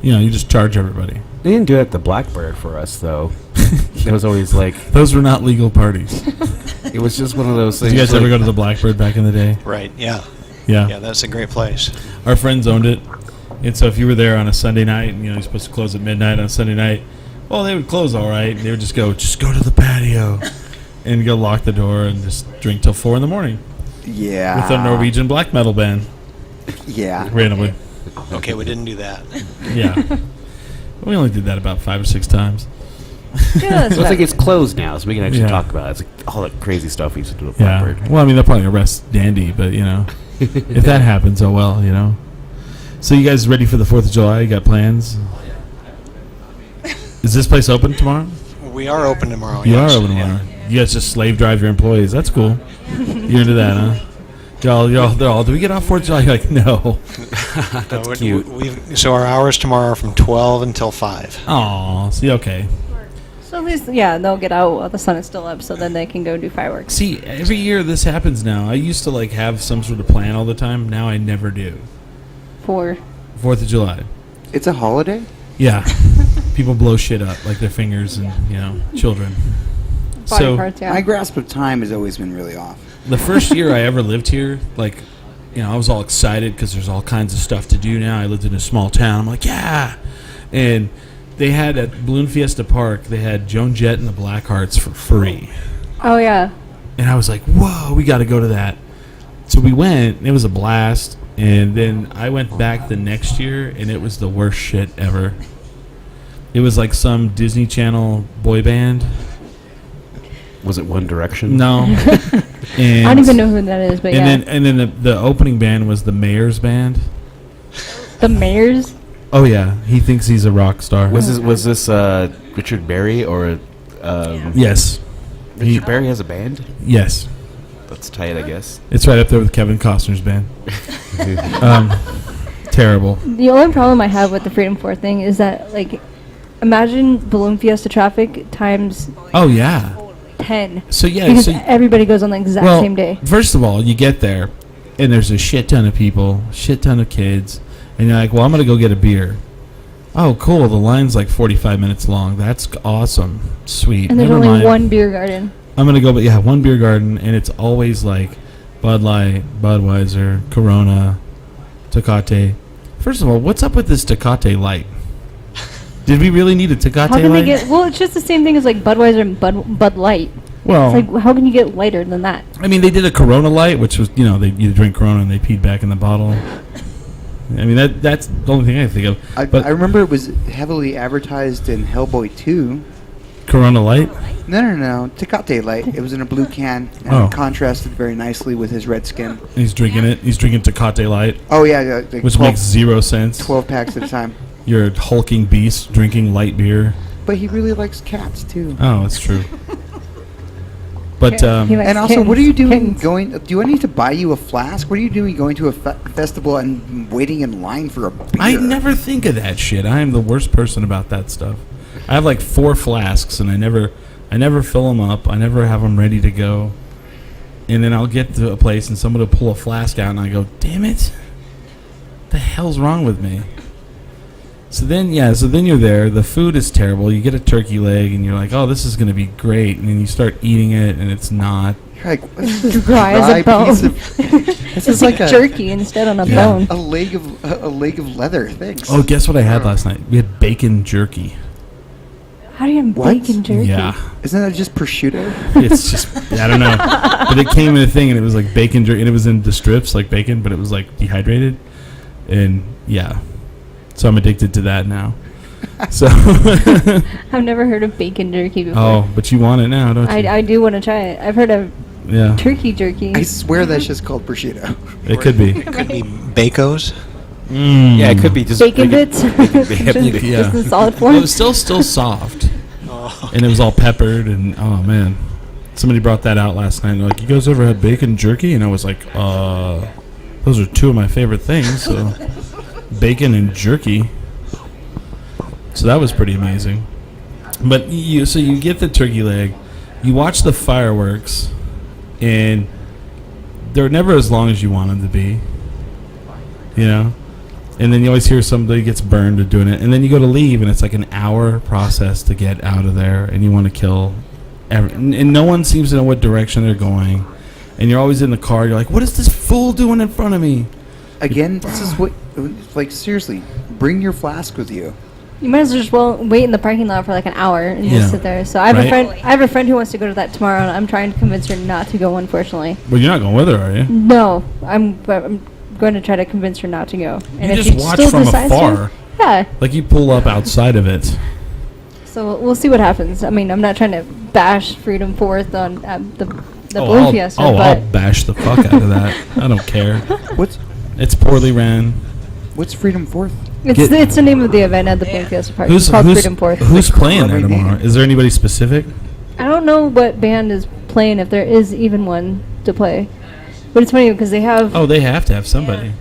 You know, you just charge everybody. They didn't do it at the Blackbird for us though. It was always like Those were not legal parties. it was just one of those Did things. you guys like, ever go to the Blackbird back in the day? Right. Yeah. Yeah. Yeah. That's a great place. Our friends owned it. And so if you were there on a Sunday night, and, you know, you're supposed to close at midnight on Sunday night, well, they would close all right. They would just go to the patio and go lock the door and just drink till 4 in the morning Yeah. with a Norwegian black metal band Yeah. randomly. Okay, we didn't do that. Yeah. We only did that about 5 or 6 times. Just Looks like it's closed now, so we can actually Yeah. talk about it. It's like all that crazy stuff we used to do at Yeah. Blackbird. Well, I mean, they'll probably arrest Dandy, but, you know, if that happens, oh well, you know. So you guys ready for the 4th of July? You got plans? Is this place open tomorrow? We are open tomorrow. You yes. are open tomorrow. You guys just slave drive your employees. That's cool. You're into that, huh? They're all, do we get off 4th of July? You're like, no. That's cute. So our hours tomorrow are from 12 until 5. Aw, see, okay. So at least, yeah, they'll get out while the sun is still up, so then they can go do fireworks. See, every year this happens now. I used to, like, have some sort of plan all the time. Now I never do. For 4th of July. It's a holiday? Yeah. People blow shit up, like their fingers and, you know, children. body So, parts, yeah. My grasp of time has always been really off. the first year I ever lived here, like, you know, I was all excited because there's all kinds of stuff to do now. I lived in a small town. I'm like, yeah. And they had at Balloon Fiesta Park, they had Joan Jett and the Blackhearts for free. Oh yeah. And I was like, whoa, we got to go to that. So we went. And it was a blast. And then I went back the next year, and it was the worst shit ever. It was like some Disney Channel boy band. Was it One Direction? No. And I don't even know who that is, but yeah. And then the opening band was the Mayor's band. The Mayors? Oh yeah, he thinks he's a rock star. Was this Richard Berry or Yes. Richard Berry has a band? Yes. That's tight, I guess. It's right up there with Kevin Costner's band. Terrible. The only problem I have with the Freedom 4 thing is that, like, imagine Balloon Fiesta traffic times Oh yeah. 10. So yeah, Because so everybody goes on the exact same day. First of all, you get there, and there's a shit ton of people, shit ton of kids, and you're like, well, I'm going to go get a beer. Oh, cool. The line's like 45 minutes long. That's awesome. Sweet. And there's Never only mind. one beer garden. I'm going to go, but yeah, one beer garden, and it's always like Bud Light, Budweiser, Corona, Tecate. First of all, what's up with this Tecate Light? Did we really need a Tecate How can Light? they get... Well, it's just the same thing as, like, Budweiser and Bud Light. Well, It's like, how can you get lighter than that? I mean, they did a Corona Light, which was, you know, you drink Corona and they peed back in the bottle. I mean, that's the only thing I think of. But I remember it was heavily advertised in Hellboy 2. Corona Light? No. Tecate Light. It was in a blue can, and Oh. it contrasted very nicely with his red skin. He's drinking it. He's drinking Tecate Light, Oh, yeah. Like which 12, makes 0 sense. 12 packs at a time. You're a hulking beast drinking light beer. But he really likes cats, too. Oh, that's true. But He likes And also, kittens. what are you doing Kittens. going? Do I need to buy you a flask? What are you doing going to a festival and waiting in line for a beer? I never think of that shit. I am the worst person about that stuff. I have like 4 flasks, and I never fill them up. I never have them ready to go. And then I'll get to a place, and somebody will pull a flask out, and I go, "Damn it! What the hell's wrong with me?" So then you're there. The food is terrible. You get a turkey leg, and you're like, "Oh, this is going to be great." And then you start eating it, and it's not. You're like, This is dry as a bone. piece of- This is like a- jerky instead on a Yeah. bone. a leg of leather. Thanks. Oh, guess what I had last night? We had bacon jerky. How do you have What? bacon jerky? Yeah. Isn't that just prosciutto? It's just, I don't know. But it came in a thing, and it was like bacon jerky, and it was in the strips, like bacon, but it was like dehydrated. And yeah. So I'm addicted to that now. So. I've never heard of bacon jerky before. Oh, but you want it now, don't you? I do want to try it. I've heard of Yeah. turkey jerky. I swear that's just called prosciutto. It could be. It could be Bacos. Mm. Yeah, it could be just Bacon like bits? bits. Yeah. Just in solid Well, form? it was still soft. And it was all peppered, and oh man. Somebody brought that out last night, and they're like, "You guys ever had bacon jerky?" And I was like, those are 2 of my favorite things, so bacon and jerky. So that was pretty amazing. But you get the turkey leg, you watch the fireworks, and they're never as long as you want them to be. You know? And then you always hear somebody gets burned or doing it. And then you go to leave, and it's like an hour process to get out of there, and you want to kill and no one seems to know what direction they're going. And you're always in the car, you're like, what is this fool doing in front of me? Again, this is what, like, seriously, bring your flask with you. You might as well wait in the parking lot for like an hour and Yeah. just sit there. So I have Right. I have a friend who wants to go to that tomorrow, and I'm trying to convince her not to go. Unfortunately, Well, you're not going with her, are you? no. I'm going to try to convince her not to go. And You if just she watch still from decides to- afar. yeah. Like you pull up outside of it. So we'll see what happens. I mean, I'm not trying to bash Freedom Fourth on the Oh, Balloon I'll, Fiesta, I'll but bash the fuck out of that. I don't care. What's It's poorly ran. Freedom Fourth? it's the name of the event at the Balloon Fiesta Park. It's called Freedom Fourth. Who's playing there Great tomorrow? name. Is there anybody specific? I don't know what band is playing, if there is even one to play. But it's funny because they have Oh, they have to have somebody.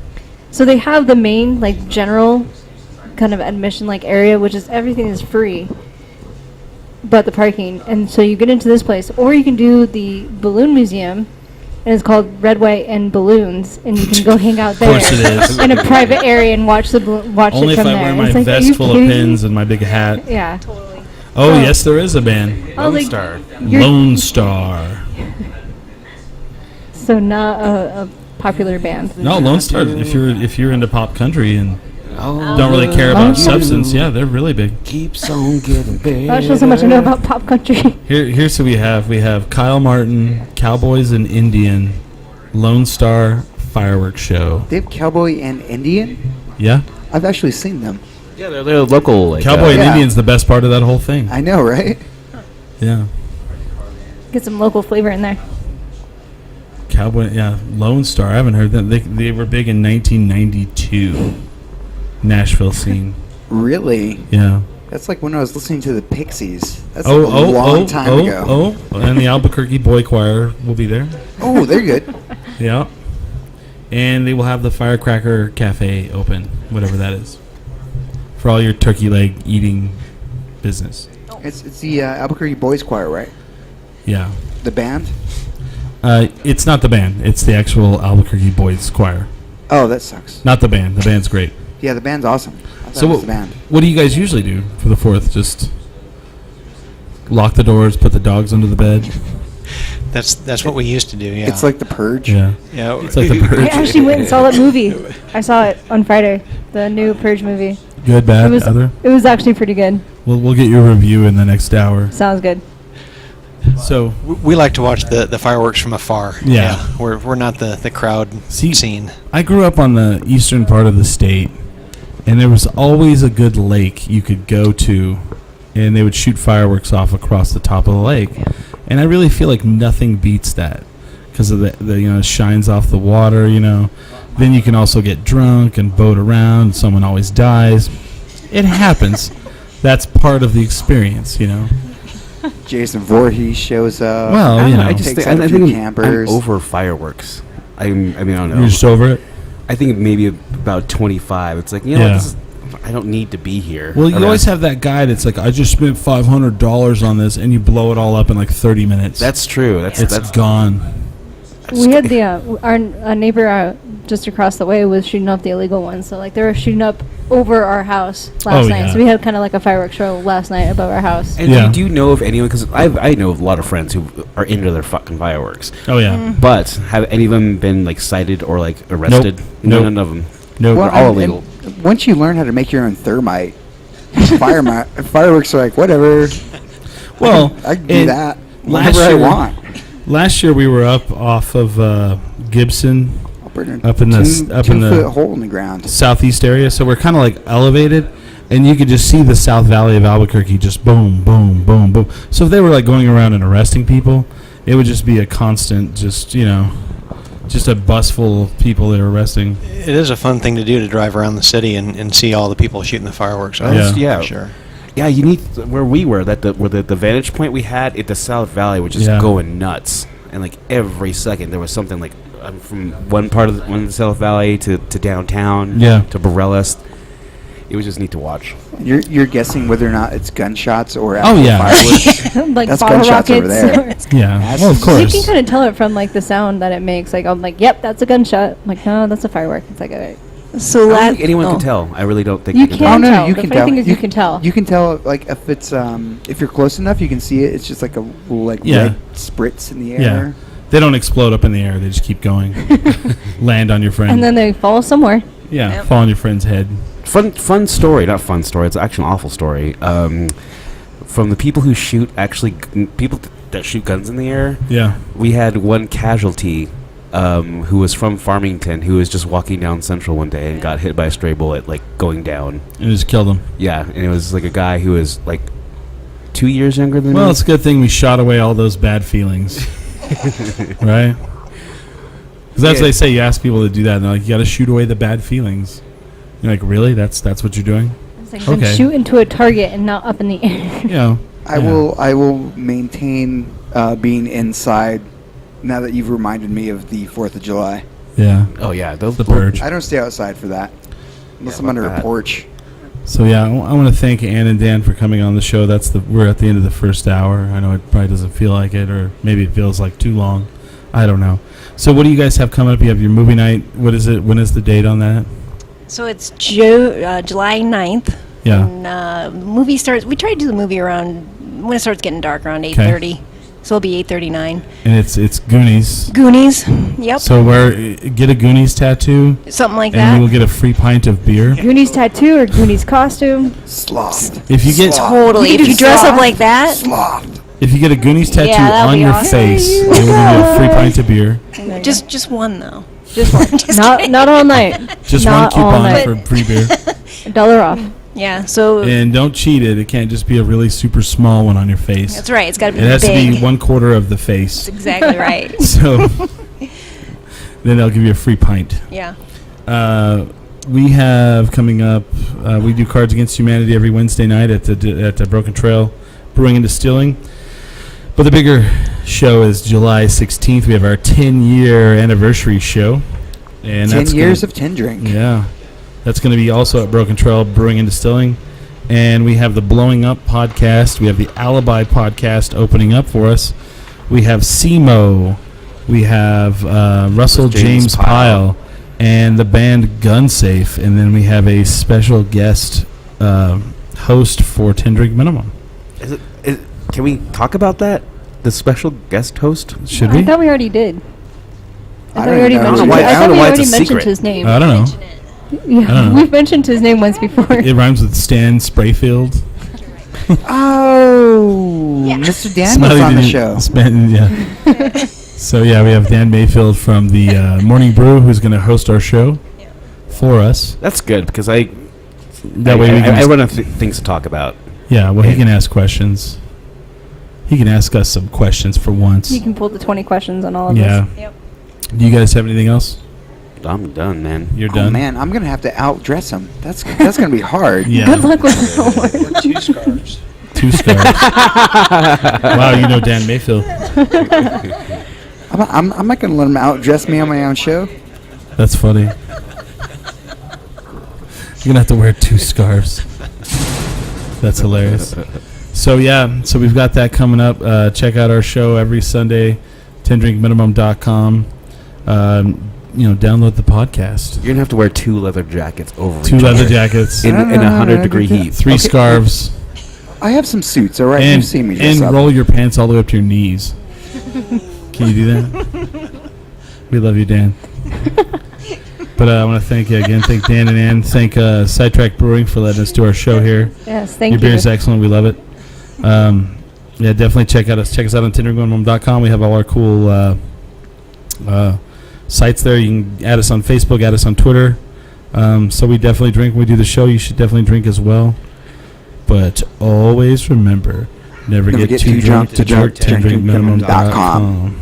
so they have the main like general kind of admission like area, which is everything is free, but the parking. And so you get into this place, or you can do the balloon museum, and it's called Red, White, and Balloons, and you can go hang out there course it is. in a private area and watch watch Only it if from I there. wear my It's like, are vest you full of kidding me? pins and my big hat. Yeah. Totally. Oh, Oh. yes, there is a band. Oh, Lone like, Star. you're- Lone Star. So not a popular band. No, Lone Star. If you're into pop country and Oh, don't really care about Oh. substance, yeah, they're really big. keeps on getting better. That shows how much I know about pop country. Here's who we have. We have Kyle Martin, Cowboys and Indian, Lone Star Fireworks Show. They have Cowboy and Indian? Yeah, I've actually seen them. Yeah, they're local. Like, Cowboy and Yeah. Indian's the best part of that whole thing. I know, right? Yeah, Get some local flavor in there. Cowboy. Yeah, Lone Star. I haven't heard them. They were big in 1992. Nashville scene. Really? Yeah. That's like when I was listening to the Pixies. That's like a long time ago. And the Albuquerque Boy Choir will be there. Oh, they're good. Yeah. And they will have the Firecracker Cafe open, whatever that is, for all your turkey leg eating business. It's the Albuquerque Boys Choir, right? Yeah. The band? It's not the band. It's the actual Albuquerque Boys Choir. Oh, that sucks. Not the band. The band's great. Yeah, the band's awesome. I thought So it was what, the band. what do you guys usually do for the 4th? Just lock the doors, put the dogs under the bed? That's what we used to do. Yeah. It's like the Purge. Yeah. yeah. It's like the I Purge. actually went and saw that movie. I saw it on Friday, the new Purge movie. Good, bad, other? It was actually pretty good. We'll get your review in the next hour. Sounds good. So We like to watch the fireworks from afar. Yeah. We're not the crowd See, scene. I grew up on the eastern part of the state, and there was always a good lake you could go to, and they would shoot fireworks off across the top of the lake. And I really feel like nothing beats that because of the it shines off the water, Then you can also get drunk and boat around. Someone always dies. It happens. That's part of the experience, Jason Voorhees shows up. Well, I, you don't know, know. I just Takes think, out I a few think campers. I'm over fireworks. I mean, I don't know. You're just over it. I think maybe about 25. It's like, you know, Yeah. what, I don't need to be here. Well, you Or always have that guy that's like, I just spent $500 on this, and you blow it all up in like 30 minutes. That's true. It's gone. We had the our neighbor just across the way was shooting up the illegal ones. So like they were shooting up over our house last night. yeah. So we had kind of like a fireworks show last night above our house. And Yeah. do you know of anyone? Because I know a lot of friends who are into their fucking fireworks. Oh yeah. But have any of them been like cited or like arrested? Nope. None of them. No. Well, all and illegal. Once you learn how to make your own thermite, fireworks are like whatever. Well, I can do and that last whenever I year- want. Last year we were up off of Gibson, I'll burn a up in the two-foot hole in the ground. southeast area, so we're kind of like elevated, and you could just see the South Valley of Albuquerque just boom, boom, boom, boom. So if they were like going around and arresting people, it would just be a constant, just a bus full of people they were arresting. It is a fun thing to do to drive around the city and see all the people shooting the fireworks. off. Yeah. Yeah. Sure. Yeah, you need where we were where the vantage point we had at the South Valley was just Yeah. going nuts, and like every second there was something like from one part of the South Valley to downtown, Yeah. to Borellis. It was just neat to watch. You're guessing whether or not it's gunshots or Oh, yeah. fireworks. Like That's bottle gunshots over rockets. there. Yeah, That's- well, of You course. can kind of tell it from like the sound that it makes. Like I'm like, yep, that's a gunshot. I'm like, no, that's a firework. It's like, alright. So I don't last think anyone can tell. I really don't think You they can Oh, no, tell. you The can funny tell. thing is you can tell. You can tell, like, if it's if you're close enough, you can see it. It's just like a little, like, Yeah. red spritz in the Yeah. air. They don't explode up in the air. They just keep going. Land on your friend. And then they fall somewhere. yeah, Yep. fall on your friend's head. Fun story, not fun story. It's actually an awful story. From the people who shoot people that shoot guns in the air. Yeah. We had one casualty who was from Farmington, who was just walking down Central one day and got hit by a stray bullet, like going down. And just killed them. Yeah, and it was like a guy who was like 2 years younger than Well, me. it's a good thing we shot away all those bad feelings. Right? Because that's what they say. You ask people to do that, and they're like, you got to shoot away the bad feelings. You're like, really? That's what you're doing? It's like then Okay. shoot into a target and not up in the air. You know. I will maintain being inside now that you've reminded me of the 4th of July. Yeah. Oh yeah, those The purge. I don't stay outside for that. Unless I'm fuck under that. a porch. So yeah, I want to thank Ann and Dan for coming on the show. We're at the end of the first hour. I know it probably doesn't feel like it, or maybe it feels like too long. I don't know. So what do you guys have coming up? You have your movie night. What is it? When is the date on that? So it's July 9th. Yeah. And the movie starts. We try to do the movie around when it starts getting dark, around 8:30. So it'll be 8:39. And it's Goonies. Goonies. Yep. So get a Goonies tattoo, Something like and you will that. get a free pint of beer. Goonies tattoo or Goonies costume. Sloth. If you get Totally. You If can you do dress up sloth. like that. Sloth. if you get a Goonies tattoo that'll on be your awesome. face, they will give you a free pint of beer. Just one though. Just one. Just not kidding. not all night. Just Not one all coupon night. for free beer. $1 off. Yeah. So And don't cheat it. It can't just be a really super small one on your face. that's right. It's got to be It has big. to be 1/4 of the face. That's exactly right. So then they'll give you a free pint. Yeah. We have coming up. We do Cards Against Humanity every Wednesday night at the Broken Trail Brewing and Distilling. But the bigger show is July 16th. We have our 10-year anniversary show, and 10 that's years of 10 drink. yeah. That's going to be also at Broken Trail Brewing and Distilling. And we have the Blowing Up podcast. We have the Alibi podcast opening up for us. We have SEMO. We have Russell James Pyle and the band Gunsafe. And then we have a special guest host for 10 Drink Minimum. Can we talk about that? The special guest host? Should I we? thought we already did. I I thought don't we already know. mentioned. I I don't thought know we why it's already a mentioned secret. his name. I don't know. Yeah, I don't know. we've mentioned his name once before. It rhymes with Stan Sprayfield. Oh, Mr. Daniels on the show. Yeah. So yeah, we have Dan Mayfield from the Morning Brew who's going to host our show for us. That's good because That way we can. I run out of things to talk about. Yeah, well, he can ask questions. He can ask us some questions for once. You can pull the 20 questions on all of Yeah. this. Yep. Do you guys have anything else? I'm done, man. You're Oh done. man, I'm gonna have to outdress him. That's gonna be hard. Yeah. Good luck with that one. 2 scarves. 2 scarves. Wow, you know Dan Mayfield. I'm not going to let him outdress me on my own show. That's funny. You're going to have to wear 2 scarves. That's hilarious. So we've got that coming up. Check out our show every Sunday, 10drinkminimum.com. Download the podcast. You're gonna have to wear 2 leather jackets over 2 each leather other jackets. in 100-degree heat. 3 scarves. I have some suits, all right? And, You see me dress and up. roll your pants all the way up to your knees. Can you do that? We love you, Dan. But I want to thank you again. Thank Dan and Ann. Thank Sidetrack Brewing for letting us do our show here. Yes, thank Your you. beer is excellent. We love it. Definitely check us out on tendrinkminimum.com. We have all our cool sites there. You can add us on Facebook, add us on Twitter. So we definitely drink when we do the show. You should definitely drink as well. But always remember, never get too drunk to drink. tendrinkminimum.com.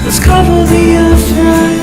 Let's cover the earth right.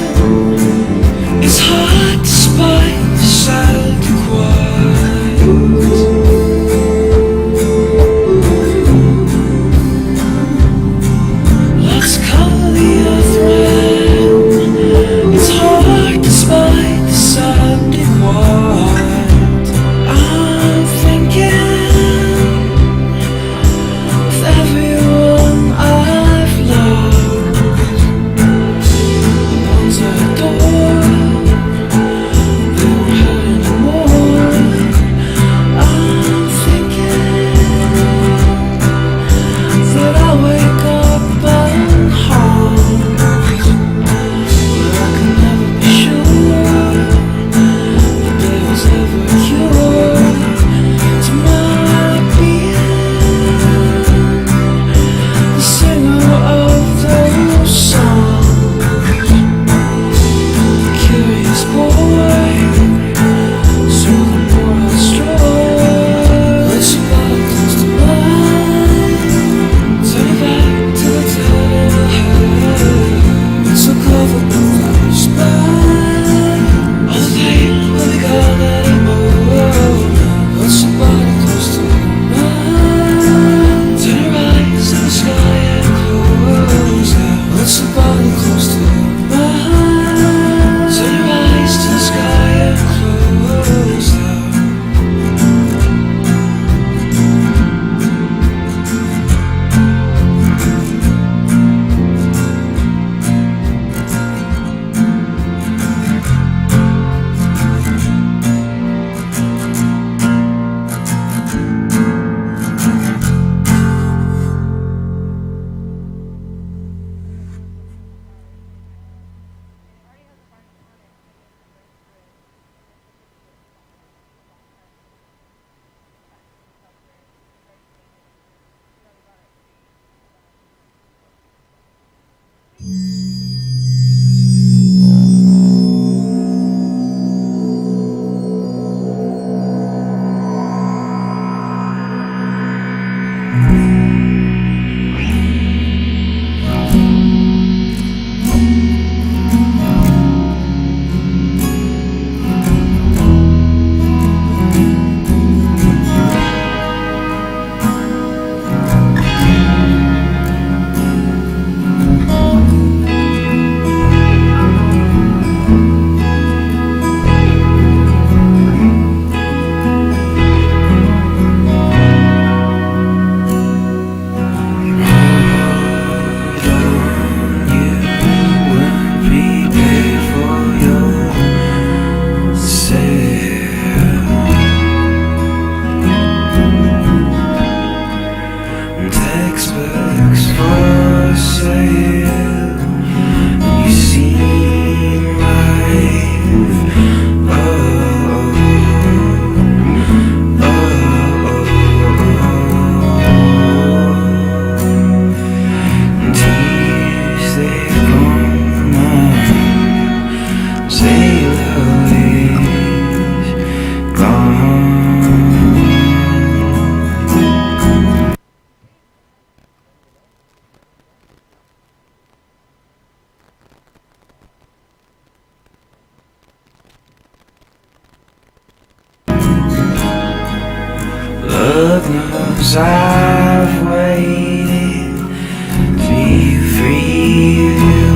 Lord knows I've waited to be free of you.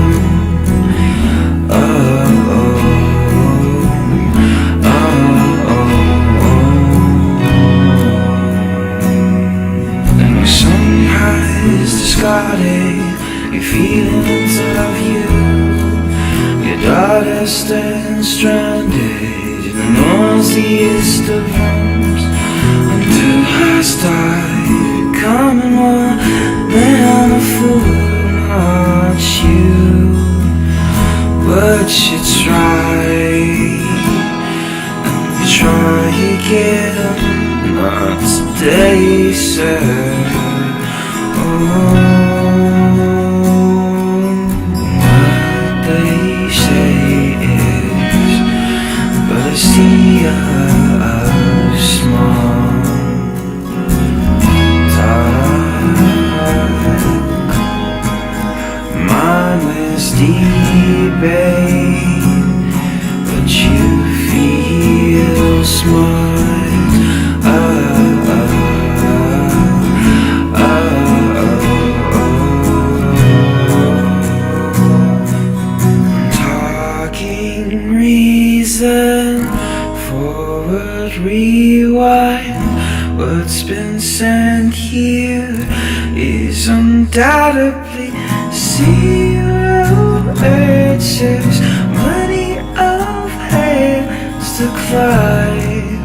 Oh, oh, oh, oh, oh. And my somehow is discarded your feelings of you. Your daughter stands stranded in the noisiest of homes. Until I start becoming one, then I'm a fool, not you. But you try, and we try again, not today, sir. Oh, what they say is but a sea of small talk, mindless debate, but you feel smart. Talking reason, forward rewind. What's been sent here is undoubtedly zero edges, plenty of hands to climb,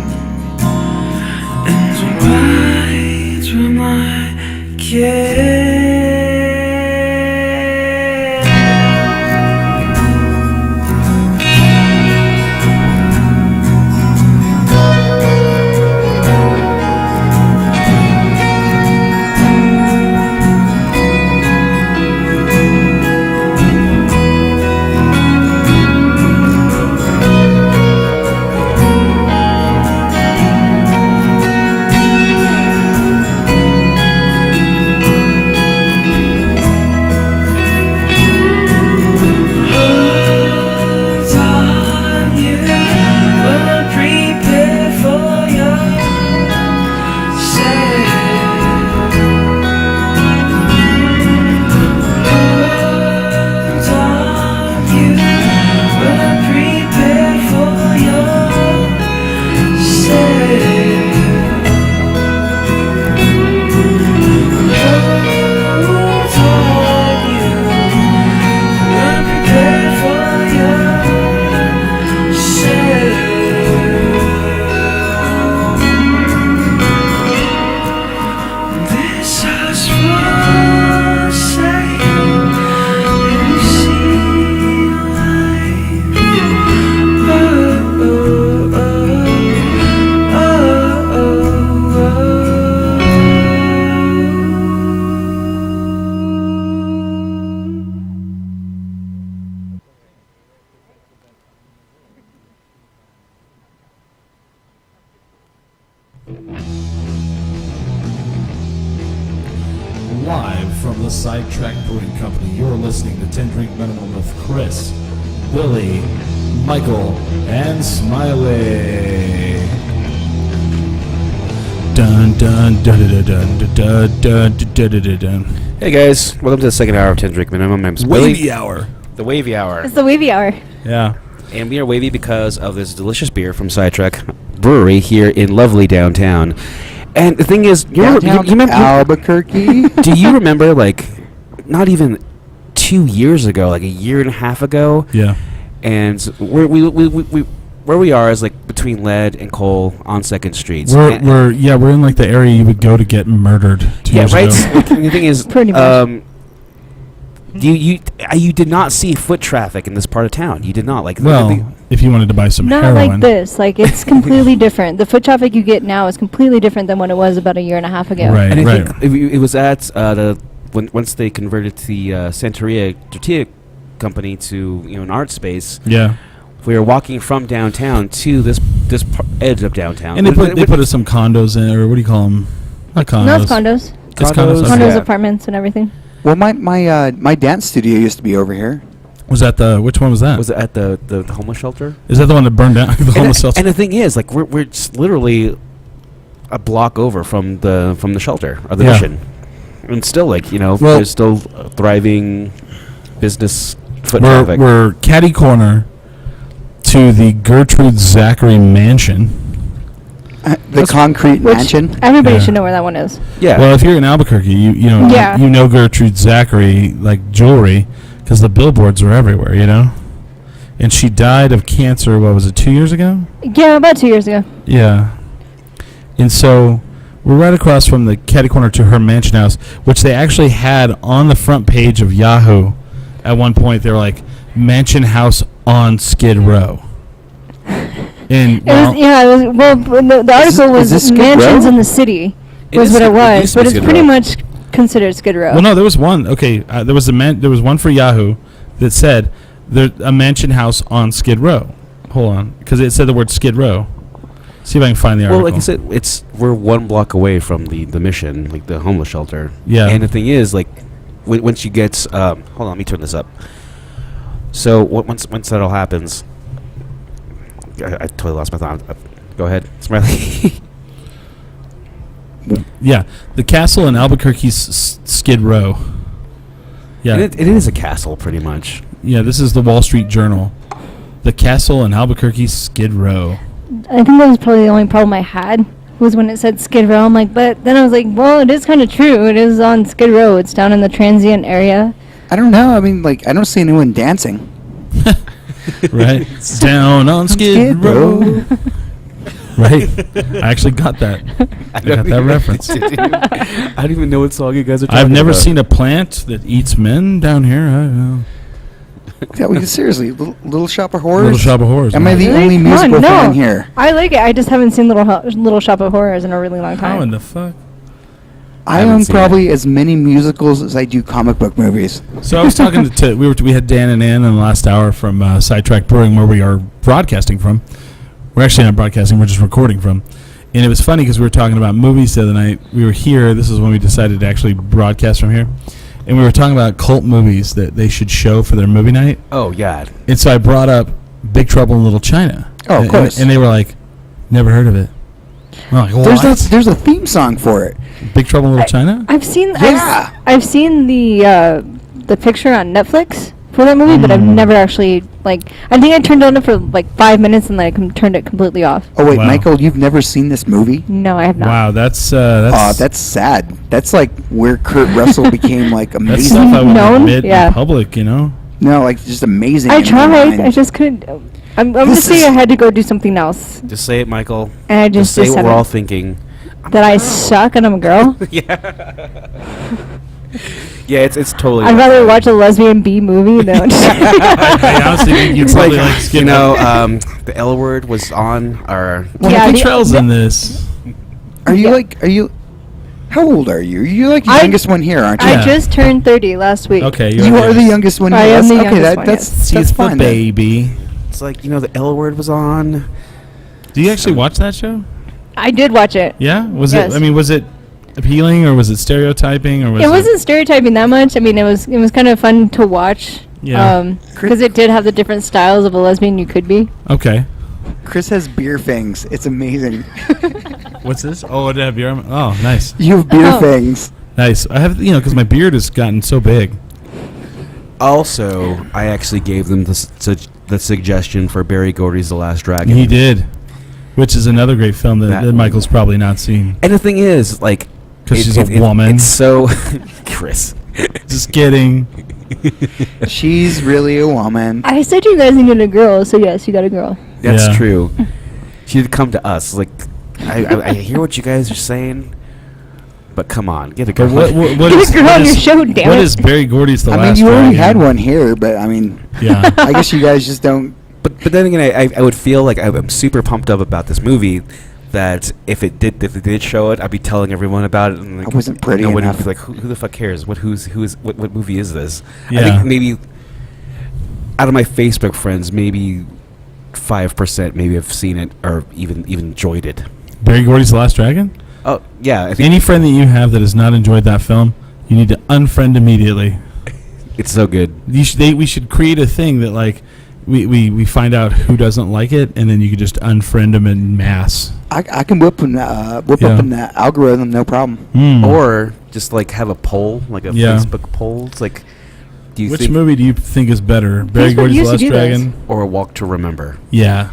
and right when I get. Live from the Sidetrack Brewing Company, you're listening to 10 Drink Minimum with Chris, Billy, Michael, and Smiley. Dun dun dun dun dun dun dun dun dun dun. Hey guys, welcome to the second hour of 10 Drink Minimum. My name's Billy. Wavy hour. The Wavy Hour. It's the wavy hour. Yeah. And we are wavy because of this delicious beer from Sidetrack Brewery here in lovely downtown. And the thing is, you remember Albuquerque? do you remember, like, not even 2 years ago, like a year and a half ago? Yeah. And where we are is like between Lead and Cole on 2nd Street. We're in like the area you would go to get murdered 2 years right. ago. Like, the thing is, Pretty much. you did not see foot traffic in this part of town. You did not like. Well, if you wanted to buy some Not heroin. like this. Like, it's completely different. The foot traffic you get now is completely different than what it was about a year and a half ago. Right. And I think it was at once they converted the Santeria Tortilla Company to an art space. Yeah. We were walking from downtown to this edge of downtown. And they put some condos in, or what do you call them? Not condos. No, it's condos. It's condos. Condos, Yeah. apartments, and everything. Well, my dance studio used to be over here. Was that which one was that? Was it at the homeless shelter? Is that the one that burned down? The homeless shelter. And the thing is, like, we're just literally a block over from the shelter or the Yeah. mission, and still Well- there's still a thriving business foot We're, traffic. we're catty corner to the Gertrude Zachary Mansion. The concrete Which mansion. everybody Yeah. should know where that one is. Yeah. Well, if you're in Albuquerque, you know Yeah. you know Gertrude Zachary like jewelry because the billboards are everywhere, you know. And she died of cancer. What was it? 2 years ago? Yeah, about 2 years ago. Yeah. And so we're right across from the catty corner to her mansion house, which they actually had on the front page of Yahoo. At one point, they were like mansion house on Skid Row. And well, The article is was this Skid mansions Row? in the city It was is what it Skid- it was, used to be but it's Skid pretty Row. much considered Skid Row. well, no, there was one. Okay, there was one for Yahoo that said there a mansion house on Skid Row. Hold on, because it said the word Skid Row. See if I can find the article. Well, like I said, we're 1 block away from the mission, like the homeless shelter. Yeah. And the thing is, like, once you get, hold on, let me turn this up. So once that all happens, I totally lost my thought. Go ahead, Smiley. Yeah, the castle in Albuquerque's Skid Row. Yeah, And it is a castle, pretty much. yeah. This is the Wall Street Journal. The castle in Albuquerque's Skid Row. I think that was probably the only problem I had was when it said Skid Row. I'm like, but then I was like, well, it is kind of true. It is on Skid Row. It's down in the transient area. I don't know. I mean, like, I don't see anyone dancing. Right? Down on Skid Skid Row. Row. Right? I actually got that. I got that reference. I don't even know what song you guys are talking I've never about. seen a plant that eats men down here. I don't know. Yeah, we seriously, Little Shop of Horrors. Little Shop of Horrors. Am I man. the Really? only Come on, musical no. fan here? I like it. I just haven't seen Little Shop of Horrors in a really long How in time. the fuck? I haven't own seen probably as many musicals as I do comic book movies. So I was talking to we had Dan and Ann in the last hour from Sidetrack Brewing, where we are broadcasting from. We're actually not broadcasting; we're just recording from. And it was funny because we were talking about movies the other night. We were here. This is when we decided to actually broadcast from here, and we were talking about cult movies that they should show for their movie night. Oh, yeah. And so I brought up Big Trouble in Little China. Oh, of course. And they were like, "Never heard of it." I'm like, "What? There's a theme song for it. Big Trouble in Little China?" I've seen Yeah. I've seen the picture on Netflix for that movie, but I've never actually I think I turned on it for like 5 minutes and then I turned it completely off. Oh wait, Wow. Michael, you've never seen this movie? No, I have not. Wow, that's Oh, that's sad. That's like where Kurt Russell became like that's amazing. stuff I would Known? admit Yeah. in public, you know. No, like just amazing. I in my tried. mind. I just couldn't. I'm gonna This say is- I had to go do something else, Just say it, Michael. and I Just say what we're haven't. all thinking. That I suck and I'm a girl. Yeah, it's totally. I'd rather watch a lesbian B movie than. I honestly think you'd It's probably like, like skip you know, that. the L word was on our. Well, Yeah, Michael the- Trell's in this. Are you? How old are you? You're like the I- youngest one here, aren't you? Yeah. I just turned 30 last week. Okay, You are the youngest one here. I am That's- the okay, youngest one, that's yes. She's the fine. then. baby. It's like, the L word was on. Do you actually watch that show? I did watch it. Yeah. Was Yes. it? I mean, was it appealing or was it stereotyping or was It wasn't stereotyping that much. I mean, it was kind of fun to watch. Yeah. Because it did have the different styles of a lesbian you could be. Okay. Chris has beer fangs. It's amazing. What's this? Oh, it have your arm. Oh, nice, You have beer Oh. fangs. nice. I have because my beard has gotten so big. Also, I actually gave them the suggestion for Barry Gordy's The Last Dragon. He did, which is another great film that That- Michael's probably not seen And the thing is, like, 'Cause she's a woman. It's so, Chris. Just kidding. She's really a woman. I said you guys needed a girl, so yes, you got a girl. That's Yeah. true. She'd come to us. Like, I hear what you guys are saying, but come on, get a girl. But what Get a is girl what on your is- show, damn What it. is Barry Gordy's The I Last mean, you already Dragon? had one here, but I mean, Yeah. I guess you guys just don't. But then again, I would feel like I'm super pumped up about this movie. That if they did show it, I'd be telling everyone about it. And like, I wasn't pretty nobody would enough. be like, who the fuck cares? What movie is this? I Yeah. think maybe out of my Facebook friends, maybe 5% maybe have seen it or even enjoyed it. Barry Gordy's The Last Dragon? Oh yeah, I think Any friend that you have that has not enjoyed that film, you need to unfriend immediately. it's so good. We should create a thing that like we find out who doesn't like it, and then you could just unfriend them en masse. I can whip up in that algorithm, no problem. Or just like have a poll, like a Yeah. Facebook poll. It's like, do you Which think, movie do you think is better? Barry Facebook Gordy's used to Last do those. Dragon? or a Walk to Remember? Yeah.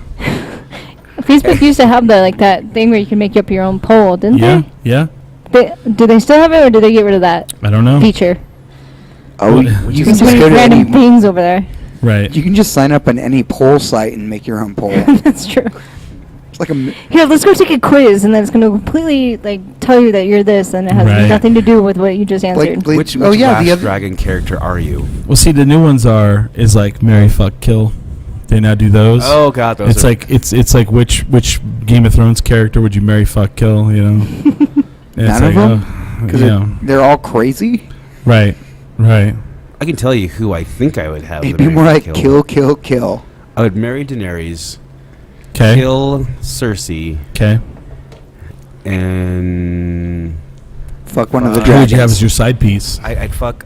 Facebook used to have that thing where you can make up your own poll, didn't Yeah. Yeah. they? Do they still have it, or did they get rid of that I don't know. feature? Oh, What- you Which can There's so just many go to random any. things over there. Right. You can just sign up on any poll site and make your own poll. That's true. It's like a. Here, let's go take a quiz, and then it's going to completely tell you that you're this, and it has Right. nothing to do with what you just answered. Like, Which oh yeah, Last the other. Dragon character are you? Well, see, the new ones is like Marry, Fuck, Kill. They now do those. Oh God, those It's are like it's like which Game of Thrones character would you marry, fuck, kill? You know. And it's None of like, them? Because you know, they're all crazy. right. I can tell you who I think I would have. It'd the be more Mary like kill. I would marry Daenerys, Okay. kill Cersei, Okay. and Fuck one of the Who Who would dragons. you have as your side piece? I'd fuck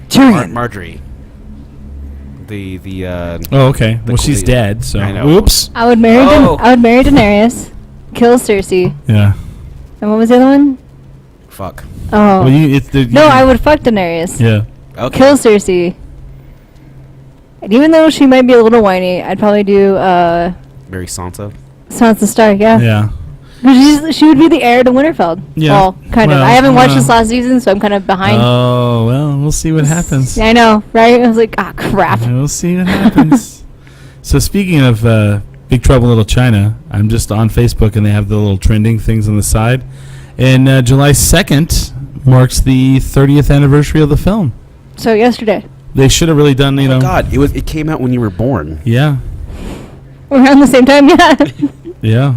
Tyrion. Marjorie. The Oh, okay. the Well, she's queen. dead. So, I know. oops. I would marry. Oh. I would marry Daenerys, kill Cersei, Yeah. and what was the other one? fuck. Oh. Well, you No, I would fuck Daenerys. Yeah. Okay. Kill Cersei. And even though she might be a little whiny, I'd probably do Marry Sansa. Sansa Stark. Yeah. Yeah. 'Cause she would be the heir to Winterfell. Yeah. Well, kind of. Well, I haven't watched well. this last season, so I'm kind of behind. Oh well, we'll see what happens. Yeah, I know, right? I was like, ah, crap. We'll see what happens. So speaking of Big Trouble in Little China, I'm just on Facebook and they have the little trending things on the side. And July 2nd marks the 30th anniversary of the film. So yesterday, They should have really done, you know. Oh God, it came out when you were born. Yeah, around the same time, yeah. yeah.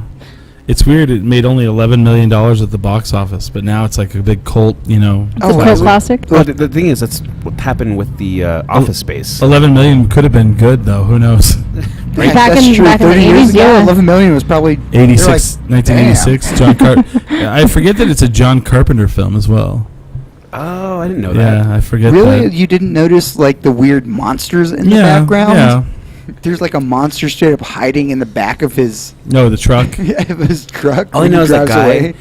It's weird. It made only $11 million at the box office, but now it's like a big cult, you know. It's a Oh, cult is it? classic. Well, the thing is, that's what happened with the Office Space. 11 million could have been good, though. Who knows? Yeah, Back that's in- true. back in the 30 years 80s, ago, yeah. 11 million was probably 86, they're like, 1986. John I forget that it's a John Carpenter film as well. Oh, I didn't know that. Yeah, I forget Really? that. You didn't notice like the weird monsters in the Yeah, background? yeah. There's like a monster straight up hiding in the back of his No, the truck. of his truck. All I when he know is that drives guy. away.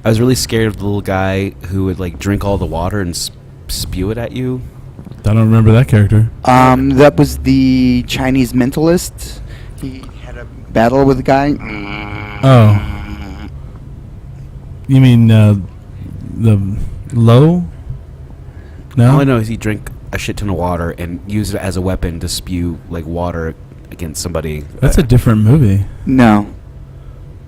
I was really scared of the little guy who would like drink all the water and spew it at you. I don't remember that character. That was the Chinese mentalist. He had a battle with a guy. Oh. You mean the low? No? All I know is he drank a shit ton of water and used it as a weapon to spew like water against somebody. That's a different movie. No,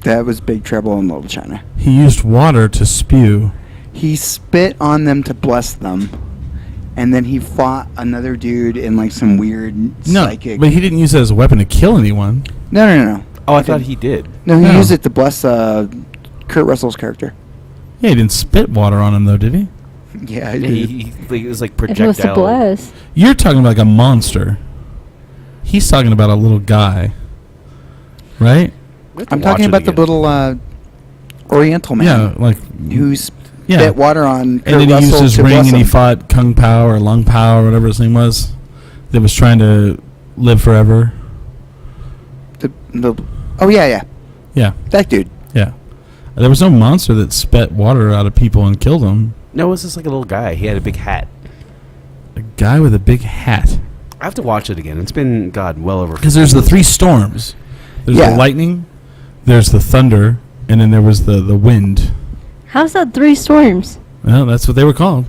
that was Big Trouble in Little China. He used water to spew. He spit on them to bless them, and then he fought another dude in like some weird No, psychic. but he didn't use it as a weapon to kill anyone. No. Oh, I thought he did. No, he No. used it to bless Kurt Russell's character. Yeah, he didn't spit water on him, though, did he? Yeah, Yeah, it was like If it was to projectile. bless. You're talking about like a monster. He's talking about a little guy. Right? We have to I'm watch talking it about the again. little Oriental man Yeah, like... who Yeah. spit water on Kurt And then he Russell used his to ring bless and he him. fought Kung Pao or Lung Pao or whatever his name was. That was trying to live forever. Oh yeah, Yeah, that dude. yeah. There was no monster that spat water out of people and killed them. No, it was just like a little guy. He had a big hat. A guy with a big hat. I have to watch it again. It's been well over. Because there's the 3 storms. There's Yeah. the lightning, there's the thunder, and then there was the wind. How's that 3 storms? Well, that's what they were called.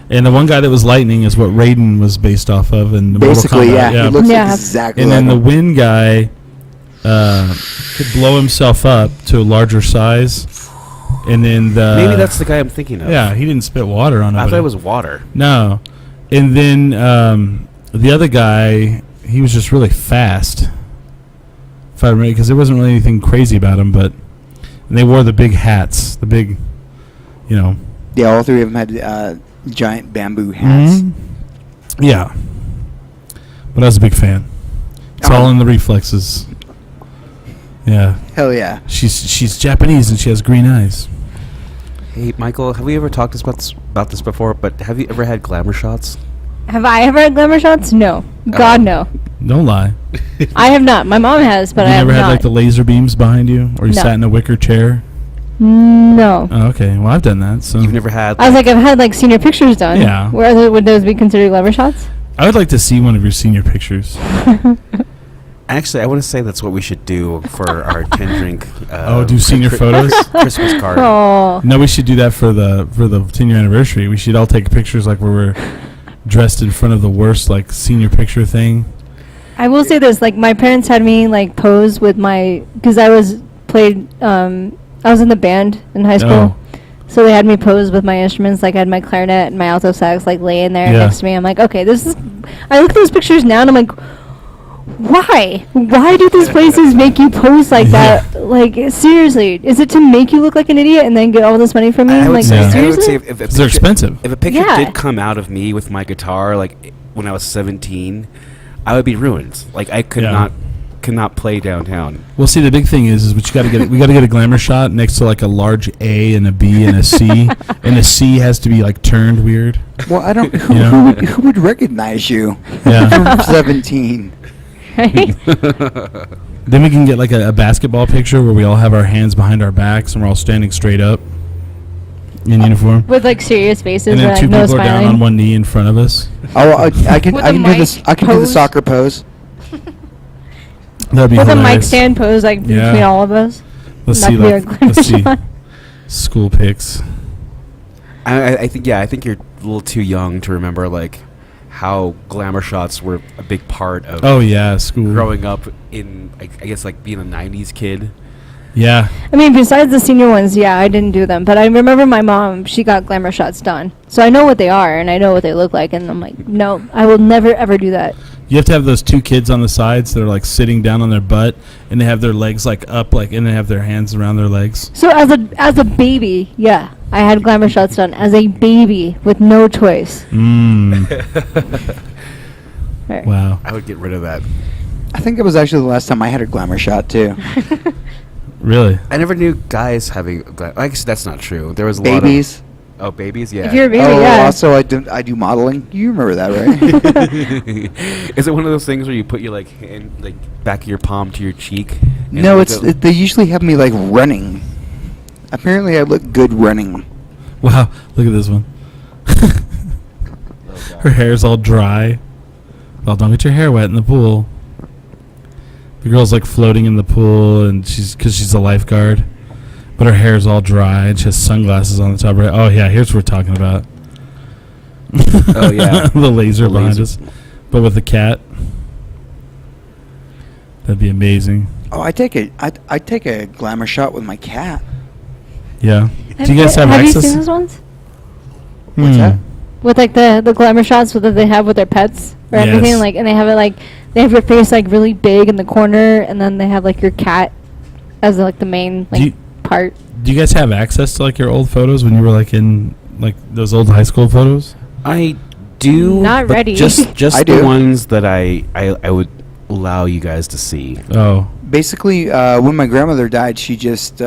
And the one guy that was lightning is what Raiden was based off of in the Basically, Mortal Kombat. yeah, he looks Yeah. like exactly. And then the like him. wind guy could blow himself up to a larger size. And then the... Maybe that's the guy I'm thinking of. Yeah, he didn't spit water on I him. thought it was water. No. And then the other guy, he was just really fast. If I remember, because there wasn't really anything crazy about him, but and they wore the big hats, the big, you know. Yeah, all 3 of them had giant bamboo hats. Mhm. Yeah. But I was a big fan. It's all in the reflexes. Yeah. Hell yeah. She's Japanese and she has green eyes. Hey, Michael, have we ever talked about this before? But have you ever had glamour shots? Have I ever had glamour shots? No. God, no. Don't lie. I have not. My mom has, but you I have never had not. like the laser beams behind you, or you No. sat in a wicker chair. No. Oh, okay, well I've done that. So You've never had. I was like, I've had like senior pictures done. Yeah. Would those be considered glamour shots? I would like to see one of your senior pictures. Actually, I want to say that's what we should do for our 10 drink. Do senior photos? Christmas card. Oh. No, we should do that for the 10-year anniversary. We should all take pictures like where we're dressed in front of the worst like senior picture thing. I will say this: like my parents had me like pose with my because I was in the band in high school. Oh. So they had me pose with my instruments, like I had my clarinet and my alto sax, like laying there Yeah. next to me. I'm like, okay, this is. I look at those pictures now, and I'm like, why? Why do these places make you pose like that? Like seriously, is it to make you look like an idiot and then get all this money from me? I would Like say, Yeah. I would say seriously? if a 'Cause they're picture- expensive. If a picture Yeah. did come out of me with my guitar, like when I was 17, I would be ruined. Like I could Yeah. not play downtown. Well, see, the big thing is we got to get we got to get a glamour shot next to like a large A and a B and a C, and the C has to be like turned weird. Well, I don't. You know? Who would recognize you Yeah. from 17? Right? Then we can get like a basketball picture where we all have our hands behind our backs and we're all standing straight up in uniform, With like serious faces, and or then like two no people are down smiling. on one knee in front of us. Oh, I can. With I a can do this. mic I can do the pose? soccer pose. That'd be With a mic hilarious. stand pose, like Yeah. between all of us. Let's That see, could be our like, glamour let's see shot. school pics. I think I think you're a little too young to remember like how glamour shots were a big part of Oh yeah, school. growing up in I guess like being a 90s kid. Yeah, I mean, besides the senior ones, yeah, I didn't do them. But I remember my mom, she got glamour shots done. So I know what they are and I know what they look like. And I'm like, no, I will never, ever do that. you have to have those two kids on the sides that are like sitting down on their butt, and they have their legs like up, like, and they have their hands around their legs. So as a baby, yeah, I had glamour shots done as a baby with no choice. Right. Wow. I would get rid of that. I think it was actually the last time I had a glamour shot too. Really? I never knew guys having. I guess that's not true. There was a Babies. lot of. Oh, babies, yeah. If you're a baby, Oh, yeah. also I do modeling. You remember that, right? Is it one of those things where you put your like hand, like back of your palm to your cheek? and No, look it's at- they usually have me like running. Apparently, I look good running. Wow. Look at this one. Her hair's all dry. Well, don't get your hair wet in the pool. The girl's like floating in the pool, and because she's a lifeguard, but her hair's all dry, and she has sunglasses on the top of her. Oh yeah, here's what we're talking about. Oh, yeah. the laser The behind laser. us, but with the cat. That'd be amazing. Oh, I take a glamour shot with my cat. Yeah. Do you guys have you access? seen those ones? What's that? With like the glamour shots that they have with their pets or everything, Yes. like, and they have it like they have your face like really big in the corner, and then they have like your cat as like the main Do you- like part. Do you guys have access to like your old photos when you were like in like those old high school photos? I do. Not but ready. Just I the do. ones that I would allow you guys to see. Oh, Basically, when my grandmother died, she just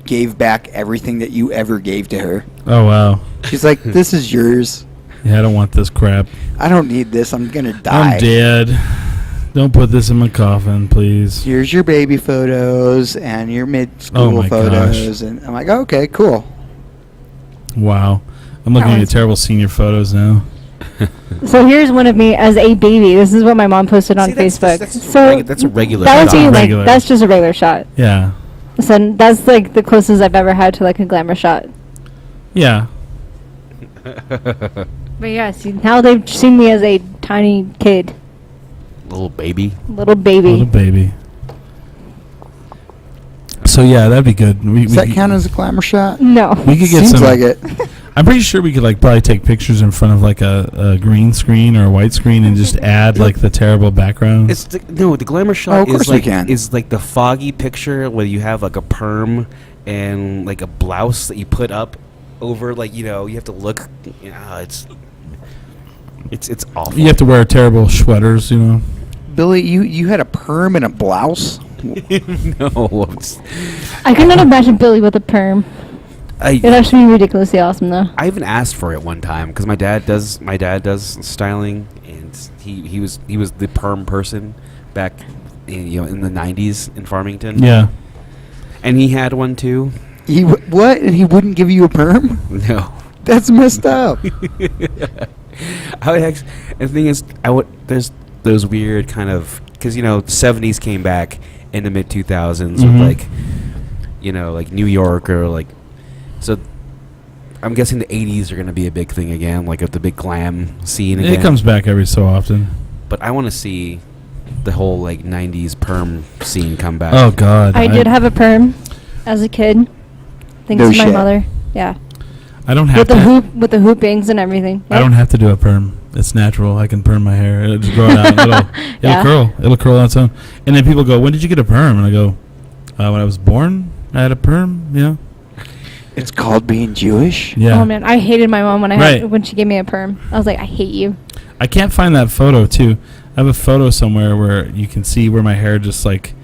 gave back everything that you ever gave to her. oh wow. She's like, "This is yours. Yeah, I don't want this crap. I don't need this. I'm gonna die. I'm dead. Don't put this in my coffin, please. Here's your baby photos and your mid-school Oh my photos." And I'm like, "Okay, cool." Wow. I'm looking at one's- terrible senior photos now. So here's one of me as a baby. This is what my mom posted on See, that's- Facebook. that's so that's a regular that would shot. be like Regular. that's just a regular shot. Yeah. So that's like the closest I've ever had to like a glamour shot. Yeah. But yeah, see, now they've seen me as a tiny kid, Little baby. little baby. Little baby. So yeah, that'd be good. Does that count as a glamour shot? No. We could get Seems some. like it. I'm pretty sure we could like probably take pictures in front of like a green screen or a white screen and just add like the terrible background. It's the glamour shot Oh, of course is we like can. is like the foggy picture where you have like a perm and like a blouse that you put up over like you have to look. It's awful. You have to wear terrible sweaters, you know. Billy, you had a perm and a blouse. No, it's- I could not imagine Billy with a perm. It'd actually be ridiculously awesome, though. I even asked for it one time because my dad does styling, and he was the perm person back in the 90s in Farmington. Yeah. And he had one too. What? And he wouldn't give you a perm? No. That's messed up. And the thing is, there's those weird kind of, because the 70s came back in the mid 2000s with like New York or like, so I'm guessing the 80s are going to be a big thing again, like of the big glam scene again. It comes back every so often. But I want to see the whole like 90s perm scene come back. Oh God. I did have a perm as a kid. Thanks to my shit. mother. Yeah. I don't have With the to. with the hoopings and everything. I don't have to do a perm. It's natural. I can perm my hair. It'll just grow it out. It'll Yeah. curl. It'll curl on its own. And then people go, "When did you get a perm?" And I go, "When I was born, I had a perm." It's called being Jewish? Yeah. Oh man, I hated my mom when Right. when she gave me a perm. I was like, I hate you. I can't find that photo too. I have a photo somewhere where you can see where my hair just like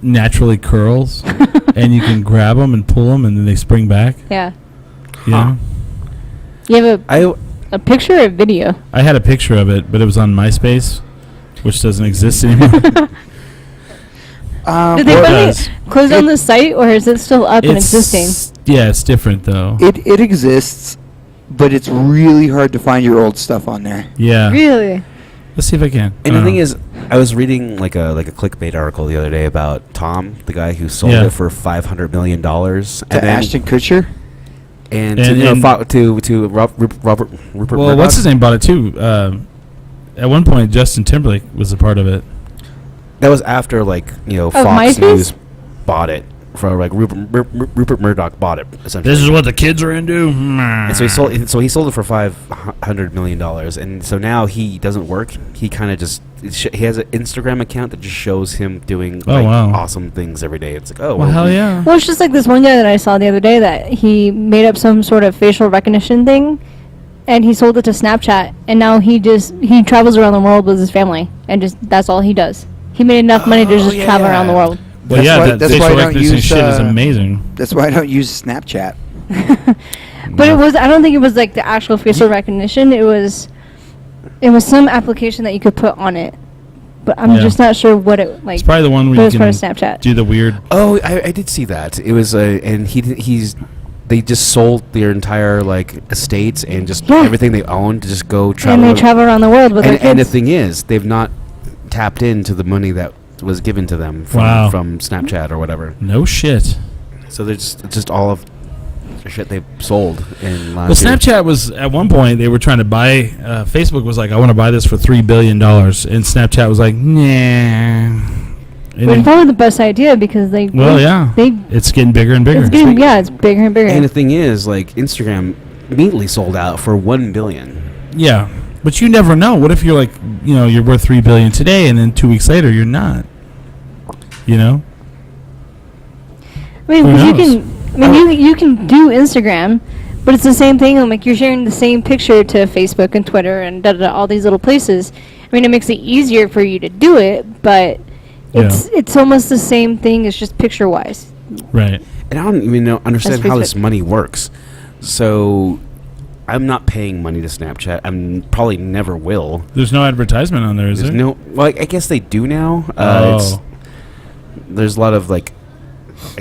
naturally curls, and you can grab them and pull them, and then they spring back. Yeah. Yeah. You have a picture or a video? I had a picture of it, but it was on MySpace, which doesn't exist anymore. Did they it finally does. close down the site, or is it still up and existing? Yeah, it's different though. It exists, but it's really hard to find your old stuff on there. Yeah. Really? Let's see if I can. And the thing is, I was reading like a clickbait article the other day about Tom, the guy who sold it for $500 million. To Ashton Kutcher? And And- to Rupert well, Murdoch. what's his name bought it too? At one point, Justin Timberlake was a part of it. That was after Fox MySpace? News bought it. For like Rupert Murdoch bought it essentially. This is what the kids are into. And so he sold it for $500 million, and so now he doesn't work. He kind of just he has an Instagram account that just shows him doing awesome things every day. It's like, oh Well, hell yeah. Well, it's just like this one guy that I saw the other day that he made up some sort of facial recognition thing, and he sold it to Snapchat, and now he travels around the world with his family, and just that's all he does. He made enough money to just travel around the world. Well, That's that why I facial don't recognition use, shit is amazing. That's why I don't use Snapchat. But I don't think it was like the actual facial recognition. It was some application that you could put on it. But I'm just not sure what it like. It's probably the one where but you it's part can of Snapchat. do the weird. Oh, I did see that. It was and they just sold their entire estates and just everything they owned to just go travel. And they travel around the world with their kids. And the thing is, they've not tapped into the money that was given to them from Snapchat or whatever. No shit. So they're just all of the shit they've sold in Well, last year. Snapchat was at one point they were trying to buy. Facebook was like, I want to buy this for $3 billion, and Snapchat was like, nah. And But it's probably the best idea because it's getting bigger and bigger. it's bigger and bigger. And the thing is, Instagram immediately sold out for $1 billion. Yeah, but you never know. What if you're like, you're worth $3 billion today, and then 2 weeks later you're not? I mean, you can do Instagram, but it's the same thing. Like you're sharing the same picture to Facebook and Twitter and all these little places. I mean, it makes it easier for you to do it, but it's almost the same thing. It's just picture wise. Right. And I don't even understand how this money works. So I'm not paying money to Snapchat. I'm probably never will. There's no advertisement on there, is there? No. Well, I guess they do now. There's a lot of I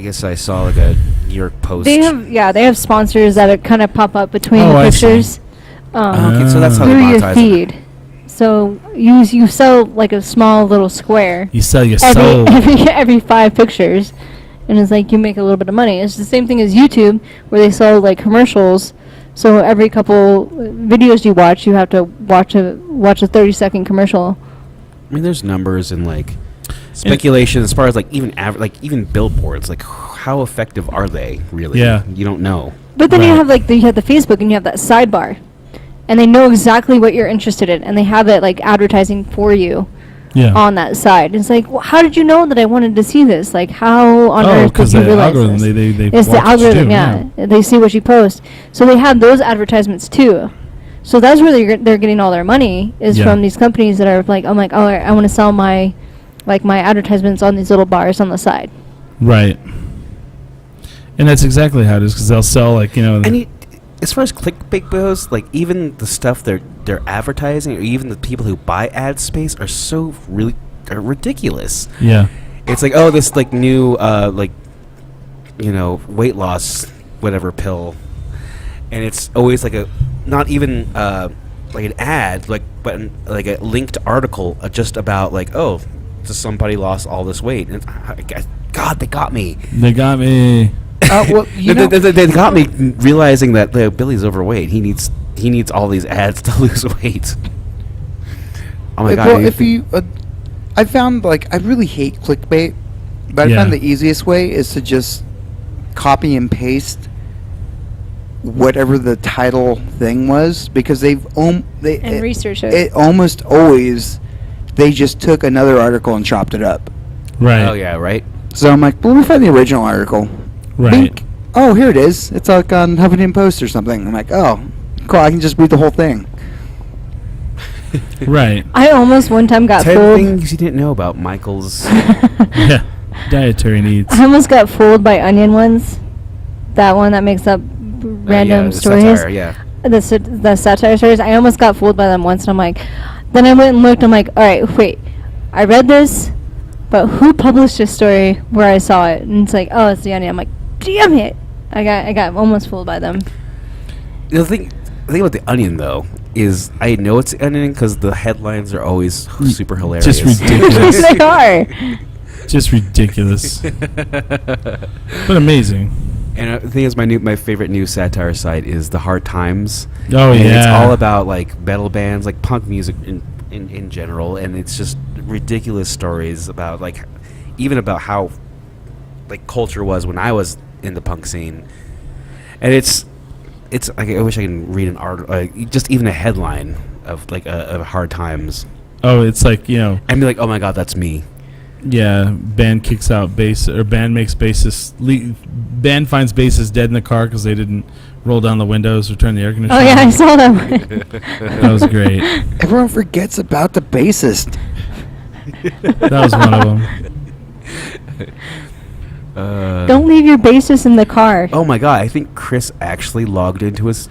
guess I saw a New York Post. They have sponsors that kind of pop up between the I see. pictures. Okay, so that's how they Through your monetize feed. it. So you sell like a small little square. You sell your soul. every 5 pictures, and it's like you make a little bit of money. It's the same thing as YouTube, where they sell like commercials. So every couple videos you watch, you have to watch a 30-second commercial. I mean, there's numbers and speculation as far as even billboards. How effective are they really? Yeah. You don't know. But then you Right. have you have the Facebook and you have that sidebar, and they know exactly what you're interested in, and they have it advertising for you on that side. It's like, well, how did you know that I wanted to see this? Like, how on earth did you the realize algorithm, this? they It's the watch what you algorithm, do, yeah. They see what you post, so they have those advertisements too. So that's where they're getting all their money is from these companies that are I'm like, oh, I want to sell my my advertisements on these little bars on the side. Right. And that's exactly how it is, because they'll sell, like, And as far as clickbait goes, like, even the stuff they're advertising, or even the people who buy ad space, are so are ridiculous. yeah. It's like, oh, this like new weight loss whatever pill, and it's always like a not even like an ad, but like a linked article just about like, oh, just somebody lost all this weight. And God, they got me. They got me. Well, They got me realizing that Billy's overweight. He needs all these ads to lose weight. Oh my God! Well, if you, I found like I really hate clickbait, but I found the easiest way is to just copy and paste whatever the title thing was, because and research it almost always they just took another article and chopped it up. Right. Oh yeah, right. So I'm like, well, let me find the original article. Right. Bink. Oh, here it is. It's like on Huffington Post or something. I'm like, oh, cool. I can just read the whole thing. Right. I almost one time got 10 fooled. things you didn't know about Michael's. Yeah. Dietary needs. I almost got fooled by Onion Ones. That one that makes up random the stories. satire, yeah. The satire stories. I almost got fooled by them once, and I'm like, then I went and looked. I'm like, all right, wait, I read this, but who published this story where I saw it? And it's like, oh, it's the Onion. I'm like, damn it! I got almost fooled by them. The thing about the Onion though is I know it's the Onion because the headlines are always super hilarious. Just ridiculous. They are. Just ridiculous. But amazing. And the thing is, my favorite new satire site is the Hard Times. Oh, and yeah. it's all about like metal bands, like punk music in general, and it's just ridiculous stories about like even about how like culture was when I was in the punk scene, and it's like, I wish I can read an article, just even a headline of like of Hard Times. Oh, it's like, and be like, oh my God, that's me. Yeah, band kicks out bass, or band makes bassist. Band finds bassist dead in the car because they didn't roll down the windows or turn the air conditioner. Oh yeah, on. I saw that one. That was great. Everyone forgets about the bassist. That was one of them. Don't leave your bassist in the car. Oh my God, I think Chris actually logged into his.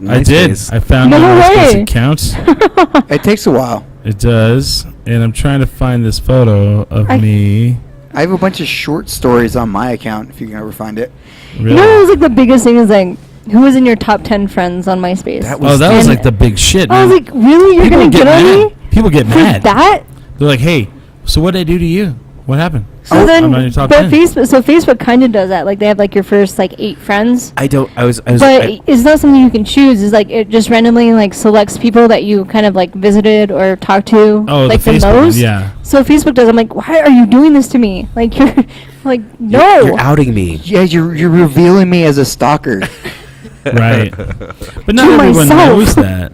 I did. MySpace. I found No my MySpace way. account. It takes a while. It does, and I'm trying to find this photo of me. I have a bunch of short stories on my account, if you can ever find it. Really? You know what was like the biggest thing is like, who was in your top 10 friends on MySpace? That Oh, that was And like the big shit. I was man. like, really? You're People gonna get on mad. me People get for mad. that? They're like, "Hey, so what did I do to you? What happened?" So then, I'm on your top but 10. Facebook kind of does that. Like they have like your first like 8 friends. I was. But it's not something you can choose. It's like it just randomly like selects people that you kind of like visited or talked to. Oh, like the Facebook one, most. yeah. So Facebook does. I'm like, why are you doing this to me? Like you're like no. You're outing me. Yeah, you're revealing me as a stalker. Right. But not To everyone myself. knows that.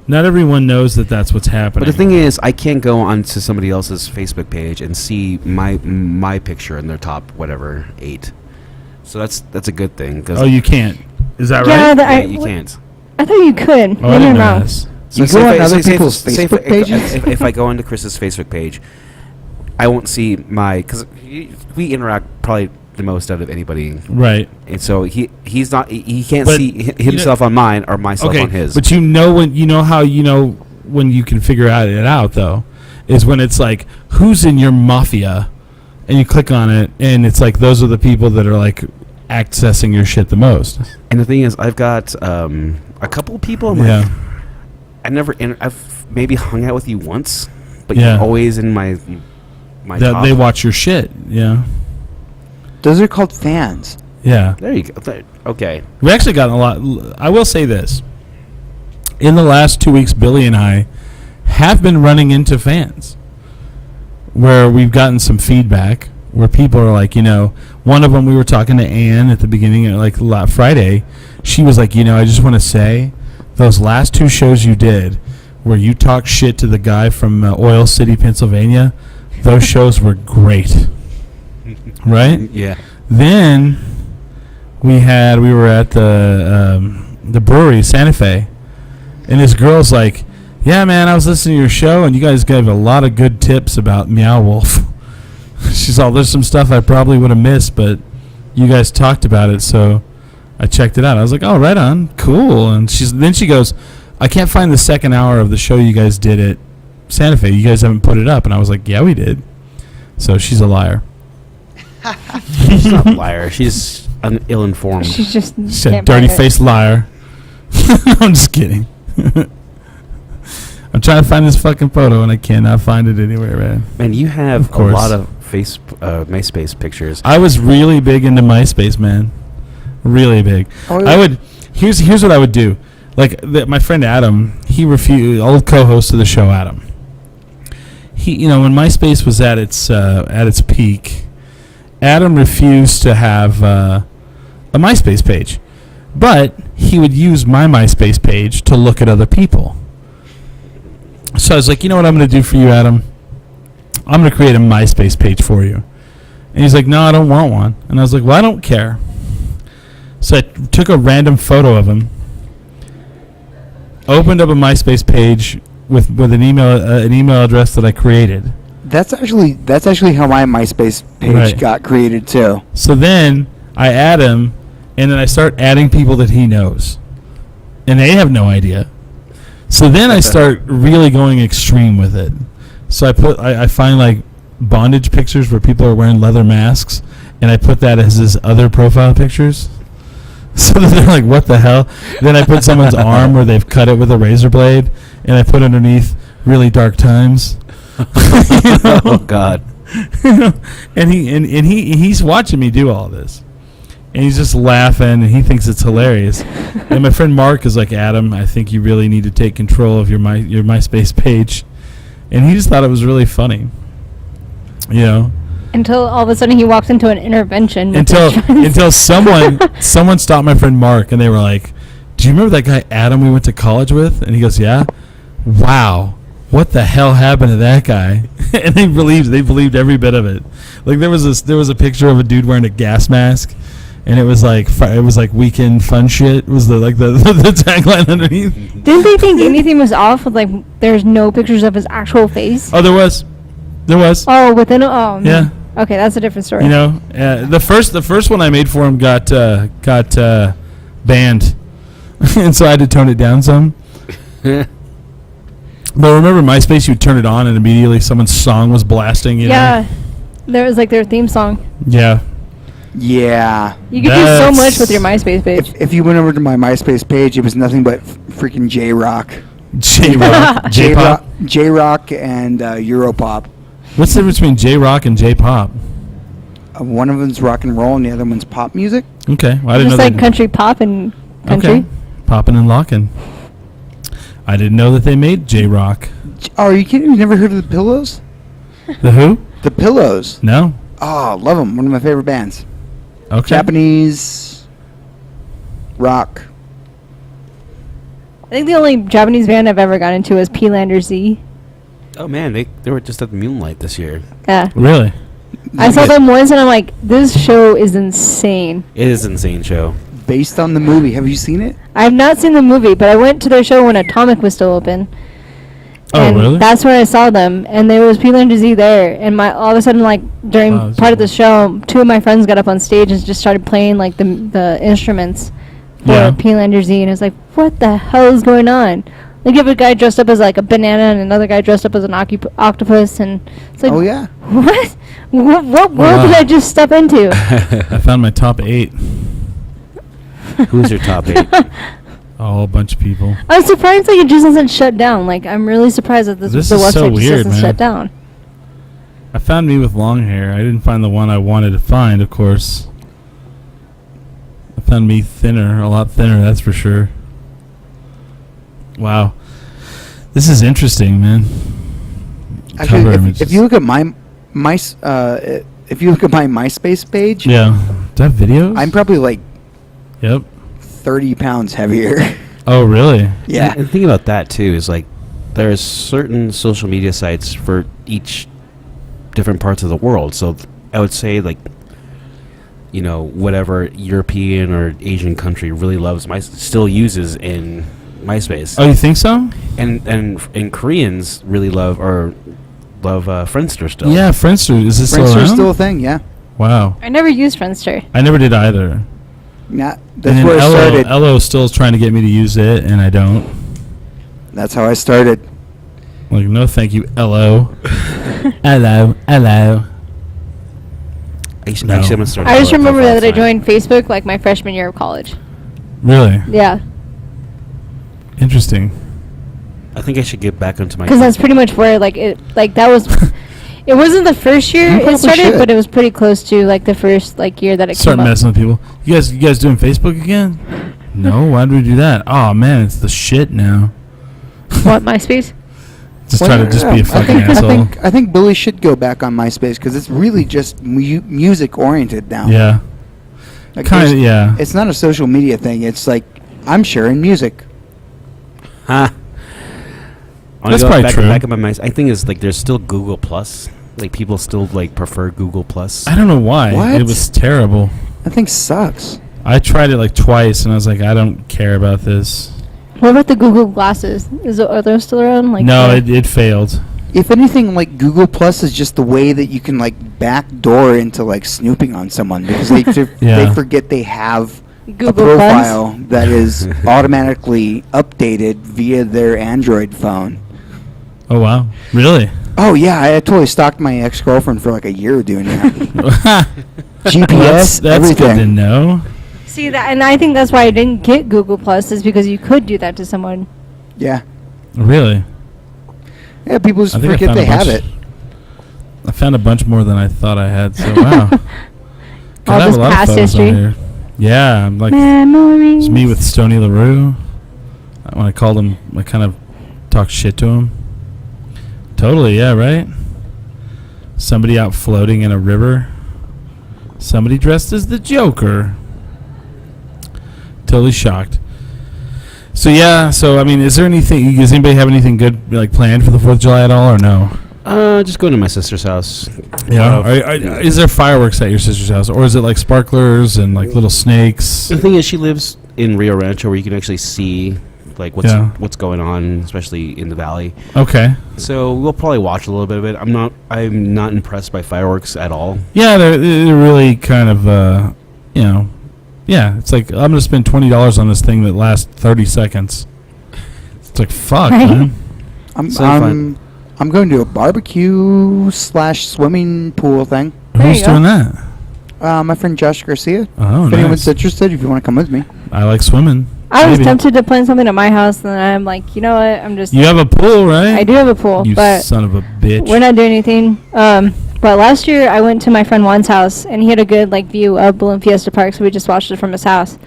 Not everyone knows that that's what's happening. But the thing is, I can't go onto somebody else's Facebook page and see my picture in their top 8. So that's a good thing. Cause Oh, you can't. Is that Yeah, right? you can't. I thought you could. Oh, I Maybe didn't I'm know wrong. this. You So go on if other say people's Facebook pages? If I go onto Chris's Facebook page, I won't see because we interact probably the most out of anybody, Right. and so he can't But, see himself on mine or myself Okay. on his. But when you can figure it out though, is when it's like, who's in your mafia, and you click on it, and it's like those are the people that are like accessing your shit the most. And the thing is, I've got a couple of people. I'm Yeah. like, I've maybe hung out with you once, but Yeah. you're always in my That top. they watch your shit. Yeah. Those are called fans. Yeah. There you go. Okay. We actually gotten a lot. I will say this. In the last 2 weeks, Billy and I have been running into fans where we've gotten some feedback where people are like, one of them, we were talking to Ann at the beginning of like Friday. She was like, I just want to say those last 2 shows you did where you talked shit to the guy from Oil City, Pennsylvania, those shows were great. Right? Yeah. Then we were at the brewery, Santa Fe, and this girl's like, "Yeah, man, I was listening to your show, and you guys gave a lot of good tips about Meow Wolf." She's all, "There's some stuff I probably would have missed, but you guys talked about it, so I checked it out. I was like, oh, right on, cool. And then she goes, I can't find the second hour of the show you guys did at Santa Fe. You guys haven't put it up. And I was like, yeah, we did. So she's a liar. She's not a liar. She's ill-informed. She's just She's a can't find it. dirty-faced liar. I'm just kidding. I'm trying to find this fucking photo, and I cannot find it anywhere, man. Man, you have Of course. a lot of MySpace pictures. I was really big into MySpace, man. Really big. Oh, I would. Here's what I would do. Like my friend Adam, he refused. Old co-host of the show, Adam. He, when MySpace was at its peak, Adam refused to have a MySpace page, but he would use my MySpace page to look at other people. So I was like, you know what I'm going to do for you, Adam? I'm going to create a MySpace page for you. And he's like, no, I don't want one. And I was like, well, I don't care. So I took a random photo of him, opened up a MySpace page with an email address that I created. That's actually how my MySpace page Right. got created too. So then I add him, and then I start adding people that he knows, and they have no idea. So then I start really going extreme with it. So I find like bondage pictures where people are wearing leather masks, and I put that as his other profile pictures. So then they're like, what the hell? Then I put someone's arm where they've cut it with a razor blade, and I put underneath really dark times. Oh God. And he's watching me do all this, and he's just laughing, and he thinks it's hilarious. And my friend Mark is like, Adam, I think you really need to take control of your MySpace page, and he just thought it was really funny, Until all of a sudden he walks into an intervention. with his friends. until someone stopped my friend Mark, and they were like, do you remember that guy Adam we went to college with? And he goes, yeah. Wow, what the hell happened to that guy? And they believed every bit of it. Like there was a picture of a dude wearing a gas mask, and it was like weekend fun shit was the tagline underneath. Didn't they think anything was off with there's no pictures of his actual face? Oh, there was. Oh, man. Yeah. Okay, that's a different story. The first one I made for him got banned, and so I had to tone it down some. But remember MySpace, you would turn it on and immediately someone's song was blasting. Yeah, there was their theme song. Yeah. Yeah. You could do so much with your MySpace page. If you went over to my MySpace page, it was nothing but freaking J-Rock. J-Rock. J-Pop. J-Rock and Europop. What's the difference between J-Rock and J-Pop? One of them's rock and roll and the other one's pop music. Okay. Well, I didn't Just know like country pop and country. Okay. Popping and locking. I didn't know that they made J-Rock. Oh, are you kidding? You never heard of the Pillows? The who? The Pillows. No. Oh, love them. One of my favorite bands. Okay. Japanese rock. I think the only Japanese band I've ever got into was P-Lander Z. Oh man, they were just at the Moonlight this year. Yeah. Really? I saw them once and I'm like, this show is insane. It is an insane show. Based on the movie. Have you seen it? I have not seen the movie, but I went to their show when Atomic was still open. Oh, And really? that's where I saw them, and there was P-Lander Z there, and all of a sudden, during Wow, that's part of cool. the show, two of my friends got up on stage and just started playing the instruments for Yeah. P-Lander Z, and it was like, what the hell is going on? Like, you have a guy dressed up as a banana and another guy dressed up as an octopus, and it's like, Oh, yeah. what? What world wow. did I just step into? I found my top 8. Who's your top 8? Oh, a bunch of people. I was surprised it just hasn't shut down. Like, I'm really surprised that the This website is so just weird, hasn't man. shut down. I found me with long hair. I didn't find the one I wanted to find, of course. I found me thinner, a lot thinner, that's for sure. Wow. This is interesting, man. Cover Actually, images. if you look at my MySpace page, Yeah. Do I have videos? I'm probably Yep. 30 pounds heavier. Oh, really? Yeah. And the thing about that too is there's certain social media sites for each different parts of the world. So I would say whatever European or Asian country really loves still uses in MySpace. Oh, you think so? And Koreans really love Friendster still. Yeah, Friendster. Is this still Friendster's around? still a thing, yeah. Wow. I never used Friendster. I never did either. Yeah, And that's then where I started. LO still is trying to get me to use it, and I don't. That's how I started. Like, no, thank you, LO. LO. No. Actually, I'm gonna start. I just remember profile that I tonight. joined Facebook like my freshman year of college. Really? Yeah, Interesting. I think I should get back onto my. because that's pretty much where that was. It wasn't the first year You it probably started, should. but it was pretty close to like the first year that it Start came up. messing with people. You guys doing Facebook again? No. Why did we do that? Oh man, it's the shit now. What, MySpace? Just try to just be a fucking asshole. I think Billy should go back on MySpace because it's really just music oriented now. Yeah. Like, Kind of. there's- Yeah. It's not a social media thing. It's like I'm sharing music. Huh. That's probably true. Back up on my. I think it's like there's still Google Plus. Like people still like prefer Google Plus. I don't know why. What? It was terrible. That thing sucks. I tried it like twice, and I was like, I don't care about this. What about the Google Glasses? Are those still around? Like No, the- it failed. If anything, like Google Plus is just the way that you can like backdoor into like snooping on someone because they Yeah. they forget they have Google a Plus? profile that is automatically updated via their Android phone. Oh wow, really? Oh yeah, I totally stalked my ex-girlfriend for like a year doing that. GPS, that's good to everything. know. See that, and I think that's why I didn't get Google Plus is because you could do that to someone. Yeah, Really? yeah. People just I think I forget found they a have bunch- it. I found a bunch more than I thought I had. So wow. God, All I have this a lot of past photos on history. here. Yeah, I'm like Memories. it's me with Stony LaRue. When I called him, I kind of talked shit to him. Totally, yeah, right. Somebody out floating in a river. Somebody dressed as the Joker. Totally shocked. So yeah, so I mean, is there anything? Does anybody have anything good like planned for the 4th of July at all, or no? Just going to my sister's house. Yeah. Uh, Is there fireworks at your sister's house, or is it like sparklers and like little snakes? The thing is, she lives in Rio Rancho, where you can actually see like what's going on, especially in the valley. Okay. So we'll probably watch a little bit of it. I'm not impressed by fireworks at all. Yeah, they're really kind of yeah. It's like I'm gonna spend $20 on this thing that lasts 30 seconds. It's like fuck, Right. man. I'm going to a barbecue / swimming pool thing. There Who's you go. doing that? My friend Josh Garcia. Oh, If anyone's nice. interested, if you want to come with me. I like swimming. I was Maybe. tempted to plan something at my house, and then I'm like, you know what? I'm just. You have a pool, right? I do have a pool, You but son of a bitch. we're not doing anything. But last year I went to my friend Juan's house, and he had a good view of Balloon Fiesta Park, so we just watched it from his house.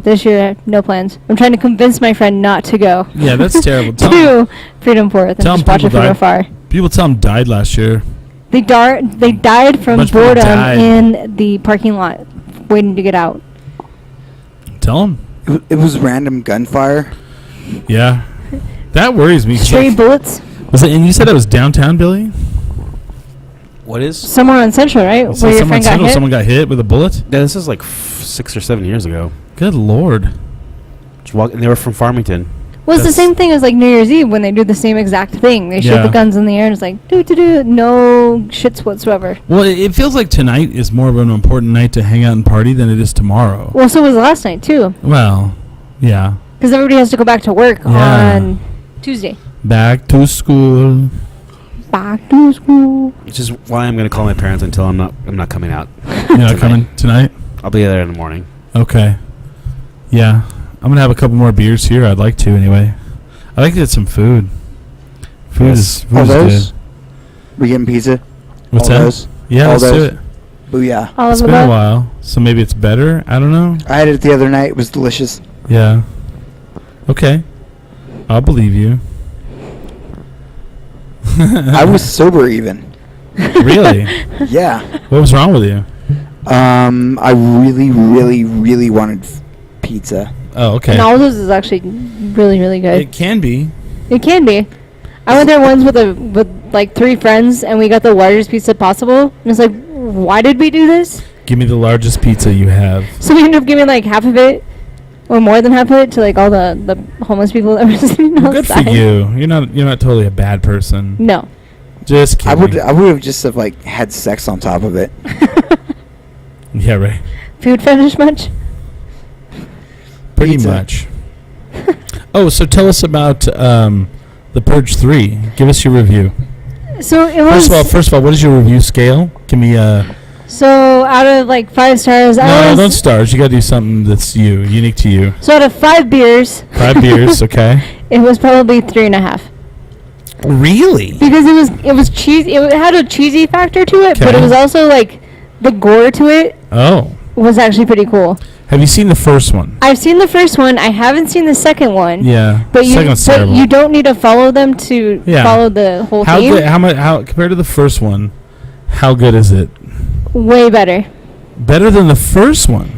This year, no plans. I'm trying to convince my friend not to go. Yeah, that's terrible. Tell to Freedom Fourth and tell just him watch it people from died. afar. People tell him died last year. They died from Bunch of people boredom died. in the parking lot, waiting to get out. Tell him. It was random gunfire. Yeah. That worries me. Stray bullets Was it? And you said it was downtown, Billy? What is? somewhere on Central, right? So Where your someone friend got hit. someone got hit with a bullet? Yeah, this is like 6 or 7 years ago. Good lord. And they were from Farmington. Well, it's the That's- same thing as New Year's Eve when they do the same exact thing. They shoot Yeah. the guns in the air and it's like, do, no shits whatsoever. Well, it feels like tonight is more of an important night to hang out and party than it is tomorrow. Well, so was last night, too. Well, yeah. Because everybody has to go back to work Yeah. on Tuesday. Back to school. Back to school. Which is why I'm going to call my parents until I'm not coming out. You're not Tonight. coming tonight? I'll be there in the morning. Okay. Yeah. I'm going to have a couple more beers here. I'd like to, anyway. I'd like to get some food. Food Yes. is, food All is those? good. We getting pizza? What's All that? those? Yeah, All let's do those? it. Booyah. All It's of been a that. while, so maybe it's better. I don't know. I had it the other night. It was delicious. Yeah. Okay. I'll believe you. I was sober even. Really? Yeah. What was wrong with you? I really, really, really wanted pizza. Oh, okay. And all those is actually really, really good. It can be. It can be. I went there once with like 3 friends, and we got the largest pizza possible. And it's like, why did we do this? Give me the largest pizza you have. So we ended up giving like half of it, or more than half of it, to like all the homeless people that were sitting Well, good for outside. you. You're not totally a bad person. No. Just kidding. I would have just have like had sex on top of it. Yeah, right. Food fetish much? Pretty Pizza. much. Oh, so tell us about The Purge 3. Give us your review. So it was. First of all, what is your review scale? Give me So out of like 5 stars, No, don't stars. You got to do something that's unique to you. So out of 5 beers. 5 beers, okay. It was probably 3.5. Really? Because it was cheesy. It had a cheesy factor to it, but Okay. it was also like the gore to it Oh. was actually pretty cool. Have you seen the first one? I've seen the first one. I haven't seen the second one. Yeah. But Second one's terrible. you don't need to follow them to Yeah. follow the whole How theme. good? How compared to the first one? How good is it? Way better. Better than the first one.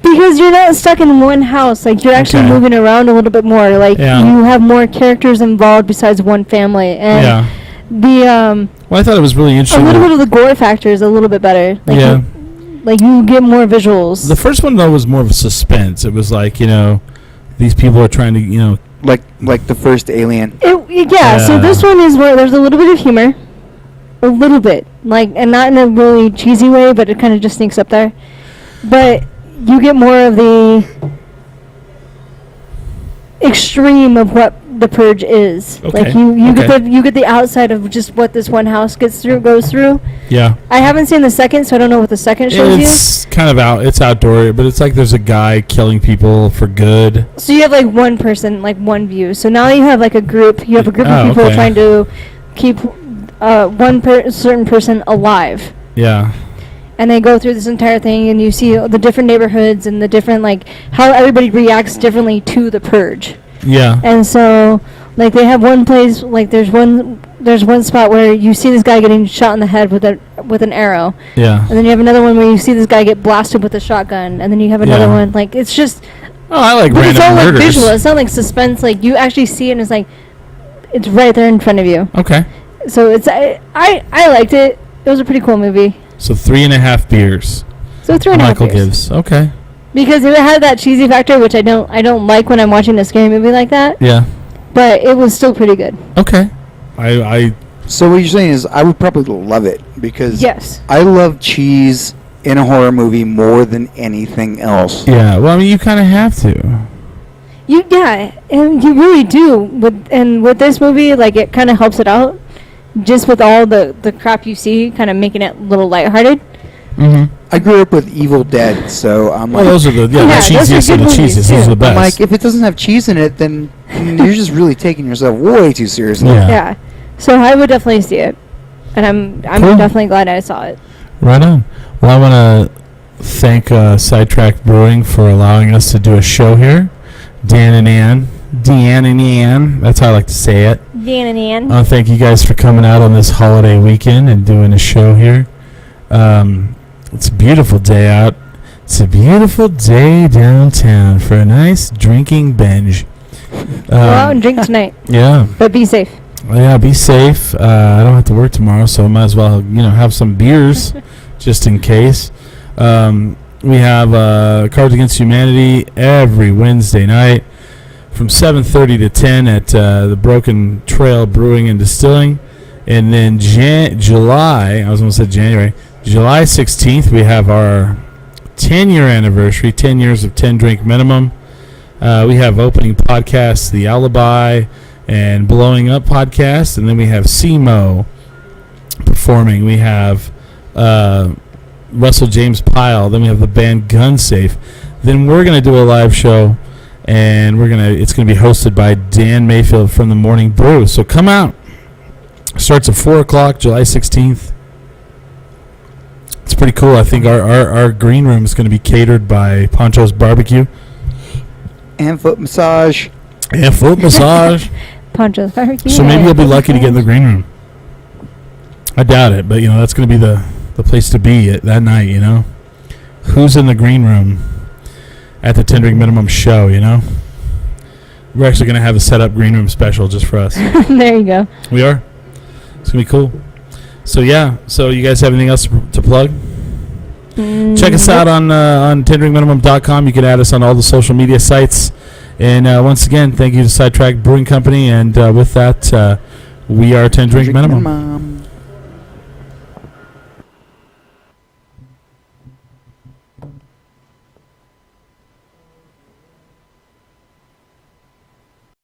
Because you're not stuck in one house. Like, you're actually Okay. moving around a little bit more. Like, Yeah. you have more characters involved besides one family. And Yeah. the Well, I thought it was really a interesting. little bit of the gore factor is a little bit better. Like, Yeah. you get more visuals. The first one though was more of a suspense. It was like, these people are trying to, Like the first Alien. Yeah, so Yeah. this one is where there's a little bit of humor. A little bit. Like, and not in a really cheesy way, but it kind of just sneaks up there. But you get more of the extreme of what the Purge is. Okay, Like, you okay. get the outside of just what this one house goes through. yeah. I haven't seen the second, so I don't know what the second shows It's kind of it's outdoor, but it's like there's a guy killing people for good. you. So you have like one person, like one view. So now you have like a group. You have a group of Oh, people okay. trying to keep certain person alive. Yeah. And they go through this entire thing, and you see the different neighborhoods and the different, like, how everybody reacts differently to the Purge. Yeah. And so, like, they have one place, like, there's one spot where you see this guy getting shot in the head with an arrow, Yeah. and then you have another one where you see this guy get blasted with a shotgun, and then you have another Yeah. one, like, it's just, Oh, I like but it's all random like murders. visual. It's not like suspense. Like, you actually see it, and it's like, it's right there in front of you. Okay. So it's I liked it. It was a pretty cool movie. So 3.5 beers. So 3.5 Michael years. gives. Okay. Because it had that cheesy factor, which I don't like when I'm watching a scary movie like that. Yeah. But it was still pretty good. Okay. I So what you're saying is I would probably love it because Yes. I love cheese in a horror movie more than anything else. yeah. Well, I mean, you kind of have to. And you really do. With this movie, like, it kind of helps it out, just with all the crap you see, kind of making it a little lighthearted. Mm-hmm. I grew up with Evil Dead, so I'm Well, like, those are the Yeah, the those are cheesiest of good the movies, cheesiest. Those too. are the I'm best. like, if it doesn't have cheese in it, then you're just really taking yourself way too seriously. Yeah. Yeah. So I would definitely see it, and I'm Cool. definitely glad I saw it. Right on. Well, I want to thank Sidetrack Brewing for allowing us to do a show here. Dan and Ann. That's how I like to say it. Dan and Ann. Thank you guys for coming out on this holiday weekend and doing a show here. It's a beautiful day out. It's a beautiful day downtown for a nice drinking binge. Go out and drink tonight, Yeah. but be safe. Yeah, be safe. I don't have to work tomorrow, so I might as well, have some beers just in case. We have Cards Against Humanity every Wednesday night from 7:30 to 10 at the Broken Trail Brewing and Distilling. And then July 16th, we have our 10-year anniversary, 10 years of 10 Drink Minimum. We have opening podcasts, The Alibi and Blowing Up podcast, and then we have SEMO performing. We have Russell James Pyle. Then we have the band Gunsafe. Then we're going to do a live show, and it's going to be hosted by Dan Mayfield from the Morning Brew. So come out. Starts at 4 o'clock, July 16th. It's pretty cool. I think our green room is going to be catered by Poncho's Barbecue. And foot massage. And foot massage. Poncho's barbecue. So maybe and you'll be foot lucky to get in the massage. green room. I doubt it, but that's going to be the place to be that night. Who's in the green room at the 10 Drink Minimum show? We're actually going to have a set up green room special just for us. There you go. We are. It's going to be cool. So yeah. So you guys have anything else to plug? Check us out on 10drinkminimum.com. You can add us on all the social media sites. And once again, thank you to Sidetrack Brewing Company. And with that, we are 10 Drink Minimum.